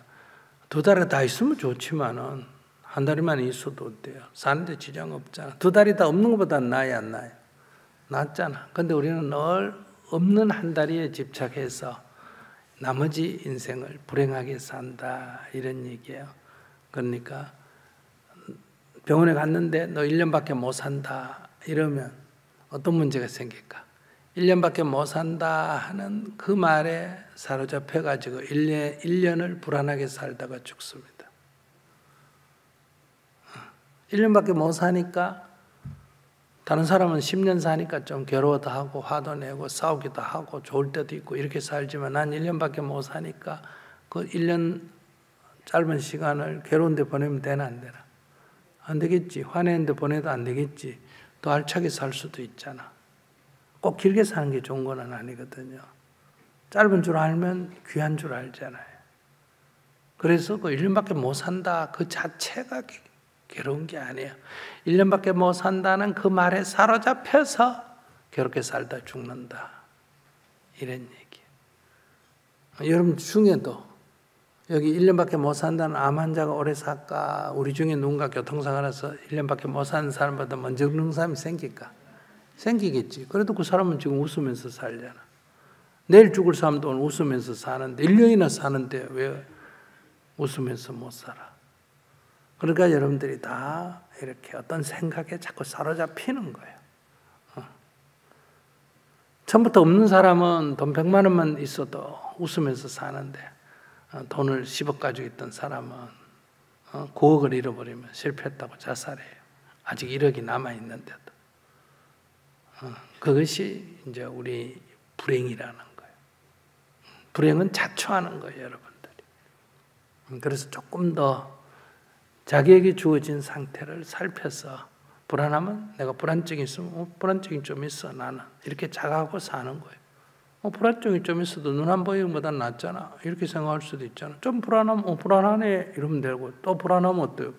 2달에 다 있으면 좋지만은 한 달만 있어도 어때요? 사는데 지장 없잖아. 2달이 다 없는 것보다 나아야 안 나아요? 낫잖아. 근데 우리는 늘 없는 한 달에 집착해서 나머지 인생을 불행하게 산다 이런 얘기예요. 그러니까 병원에 갔는데 너 1년밖에 못 산다 이러면 어떤 문제가 생길까? 1년밖에 못 산다 하는 그 말에 사로잡혀가지고 1년을 불안하게 살다가 죽습니다. 1년밖에 못 사니까 다른 사람은 10년 사니까 좀 괴로워도 하고 화도 내고 싸우기도 하고 좋을 때도 있고 이렇게 살지만 난 1년밖에 못 사니까 그 1년 짧은 시간을 괴로운 데 보내면 되나 안 되나? 안 되겠지. 화내는 데 보내도 안 되겠지. 더 알차게 살 수도 있잖아. 꼭 길게 사는 게 좋은 건 아니거든요. 짧은 줄 알면 귀한 줄 알잖아요. 그래서 그 1년밖에 못 산다 그 자체가 괴로운 게 아니에요. 1년밖에 못 산다는 그 말에 사로잡혀서 괴롭게 살다 죽는다. 이런 얘기예요. 여러분 중에도 여기 1년밖에 못 산다는 암 환자가 오래 살까? 우리 중에 누군가 교통사고 나서 1년밖에 못 사는 사람보다 먼저 죽는 사람이 생길까? 생기겠지. 그래도 그 사람은 지금 웃으면서 살잖아. 내일 죽을 사람도 오늘 웃으면서 사는데 1년이나 사는데 왜 웃으면서 못 살아? 그러니까 여러분들이 다 이렇게 어떤 생각에 자꾸 사로잡히는 거예요. 처음부터 없는 사람은 돈 100만 원만 있어도 웃으면서 사는데 돈을 10억 가지고 있던 사람은 9억을 잃어버리면 실패했다고 자살해요. 아직 1억이 남아있는데도. 그것이 이제 우리 불행이라는 거예요. 불행은 자초하는 거예요, 여러분들이. 그래서 조금 더 자기에게 주어진 상태를 살펴서 불안하면 내가 불안증이 있으면 불안증이 좀 있어 나는 이렇게 자각하고 사는 거예요. 불안증이 좀 있어도 눈 안 보이는 것보다 낫잖아 이렇게 생각할 수도 있잖아. 좀 불안하면 불안하네 이러면 되고 또 불안하면 어때요?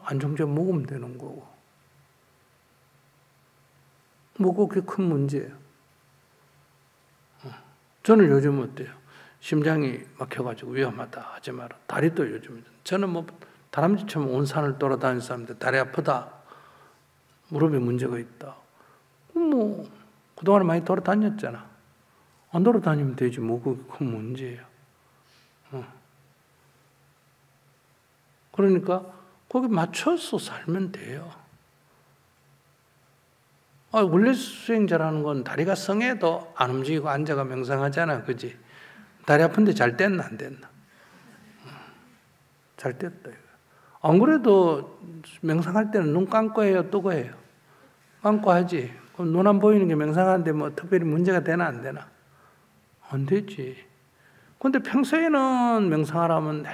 안정제 먹으면 되는 거고 뭐 그게 큰 문제예요. 저는 요즘 어때요? 심장이 막혀가지고 위험하다 하지 마라. 다리도 요즘 저는 뭐 다람쥐처럼 온 산을 돌아다니는 사람인데 다리 아프다. 무릎에 문제가 있다. 뭐 그동안 많이 돌아다녔잖아. 안 돌아다니면 되지. 뭐 그게 큰 문제예요. 그러니까 거기 맞춰서 살면 돼요. 원래 수행자라는 건 다리가 성해도 안 움직이고 앉아가 명상하잖아. 그지? 다리 아픈데 잘 됐나 안 됐나? 잘 됐다. 안 그래도 명상할 때는 눈 감고 해요? 뜨고 해요? 감고 하지. 그럼 눈 안 보이는 게 명상하는데 뭐 특별히 문제가 되나 안 되나? 안 되지. 근데 평소에는 명상하라면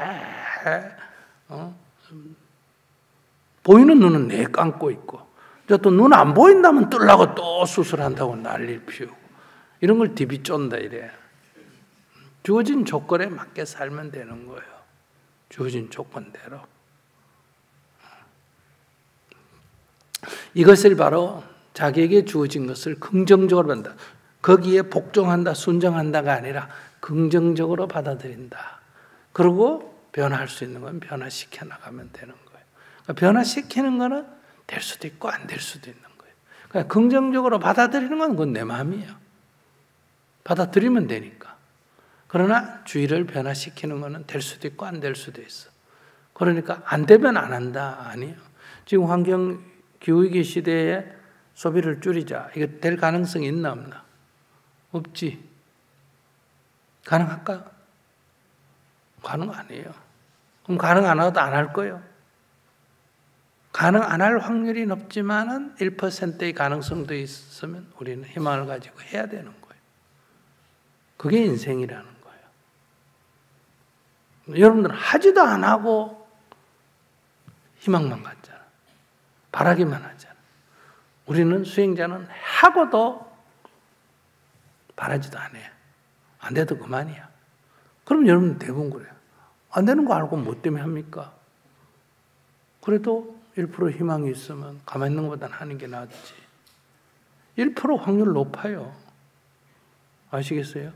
보이는 눈은 내 감고 있고 또 눈 안 보인다면 뜨려고 또 수술한다고 난리를 피우고 이런 걸 디비 쫀다 이래. 주어진 조건에 맞게 살면 되는 거예요. 주어진 조건대로. 이것을 바로 자기에게 주어진 것을 긍정적으로 받는다. 거기에 복종한다, 순종한다가 아니라 긍정적으로 받아들인다. 그리고 변화할 수 있는 건 변화시켜 나가면 되는 거예요. 그러니까 변화시키는 거는 될 수도 있고 안 될 수도 있는 거예요. 그러니까 긍정적으로 받아들이는 건 그건 내 마음이에요. 받아들이면 되니까. 그러나 주의를 변화시키는 거는 될 수도 있고 안 될 수도 있어. 그러니까 안 되면 안 한다. 아니에요. 지금 환경 기후위기 시대에 소비를 줄이자. 이거 될 가능성이 있나 없나? 없지. 가능할까? 가능 아니에요. 그럼 가능 안 하고도 안 할 거예요. 가능 안 할 확률이 높지만은 1%의 가능성도 있으면 우리는 희망을 가지고 해야 되는 거예요. 그게 인생이라는 거예요. 여러분들은 하지도 안 하고 희망만 갖잖아. 바라기만 하잖아. 우리는 수행자는 하고도 바라지도 않아요. 안 돼도 그만이야. 그럼 여러분 대부분 그래요. 안 되는 거 알고 뭐 때문에 합니까? 그래도 1% 희망이 있으면 가만히 있는 것보다는 하는 게 낫지. 1% 확률 높아요. 아시겠어요?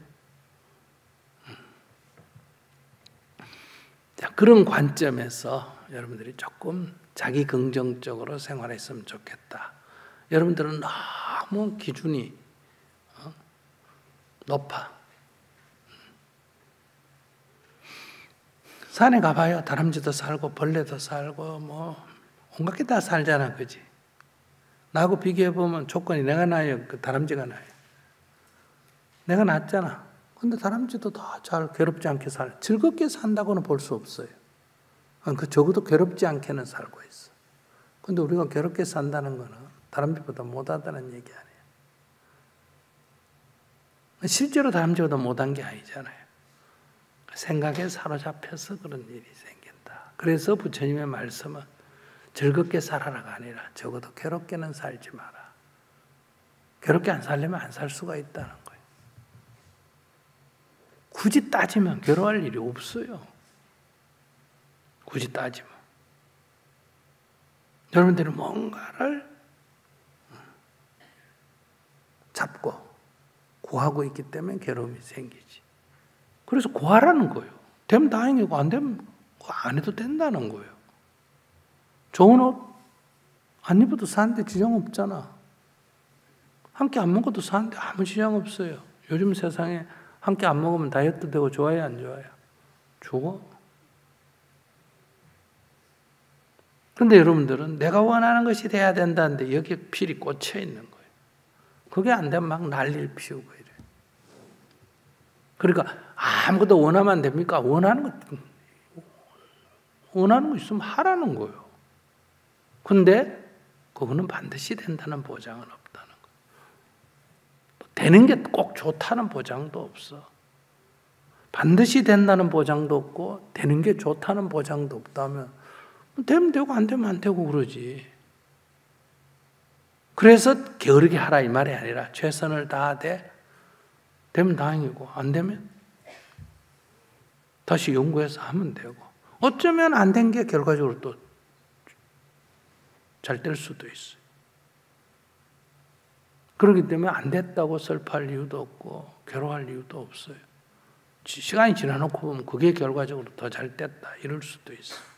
자, 그런 관점에서 여러분들이 조금 자기 긍정적으로 생활했으면 좋겠다. 여러분들은 너무 기준이 높아. 산에 가봐요. 다람쥐도 살고 벌레도 살고 뭐 온갖 게 다 살잖아. 그지? 나하고 비교해보면 조건이 내가 나아요? 그 다람쥐가 나아요? 내가 낫잖아. 근데 다람쥐도 다 잘 괴롭지 않게 즐겁게 산다고는 볼 수 없어요. 그 적어도 괴롭지 않게는 살고 있어. 근데 우리가 괴롭게 산다는 거는 다람쥐보다 못하다는 얘기 아니에요. 실제로 다람쥐보다 못한 게 아니잖아요. 생각에 사로잡혀서 그런 일이 생긴다. 그래서 부처님의 말씀은 즐겁게 살아라가 아니라 적어도 괴롭게는 살지 마라. 괴롭게 안 살려면 안 살 수가 있다는 거예요. 굳이 따지면 괴로워할 일이 없어요. 굳이 따지면. 여러분들이 뭔가를 잡고 구하고 있기 때문에 괴로움이 생기지. 그래서 구하라는 거예요. 되면 다행이고 안 되면 안 해도 된다는 거예요. 좋은 옷 안 입어도 사는데 지장 없잖아. 한 끼 안 먹어도 사는데 아무 지장 없어요. 요즘 세상에 한 끼 안 먹으면 다이어트 되고 좋아요, 안 좋아요? 죽어. 그런데 여러분들은 내가 원하는 것이 돼야 된다는데 여기에 필이 꽂혀 있는 거예요. 그게 안 되면 막 난리를 피우고 이래. 그러니까 아무것도 원하면 안 됩니까? 원하는 거 있으면 하라는 거예요. 근데 그거는 반드시 된다는 보장은 없다는 거예요. 되는 게 꼭 좋다는 보장도 없어. 반드시 된다는 보장도 없고 되는 게 좋다는 보장도 없다면 되면 되고 안 되면 안 되고 그러지. 그래서 게으르게 하라 이 말이 아니라 최선을 다하되 되면 다행이고 안 되면 다시 연구해서 하면 되고 어쩌면 안 된 게 결과적으로 또 잘 될 수도 있어요. 그렇기 때문에 안 됐다고 슬퍼할 이유도 없고 괴로워할 이유도 없어요. 시간이 지나놓고 보면 그게 결과적으로 더 잘 됐다 이럴 수도 있어요.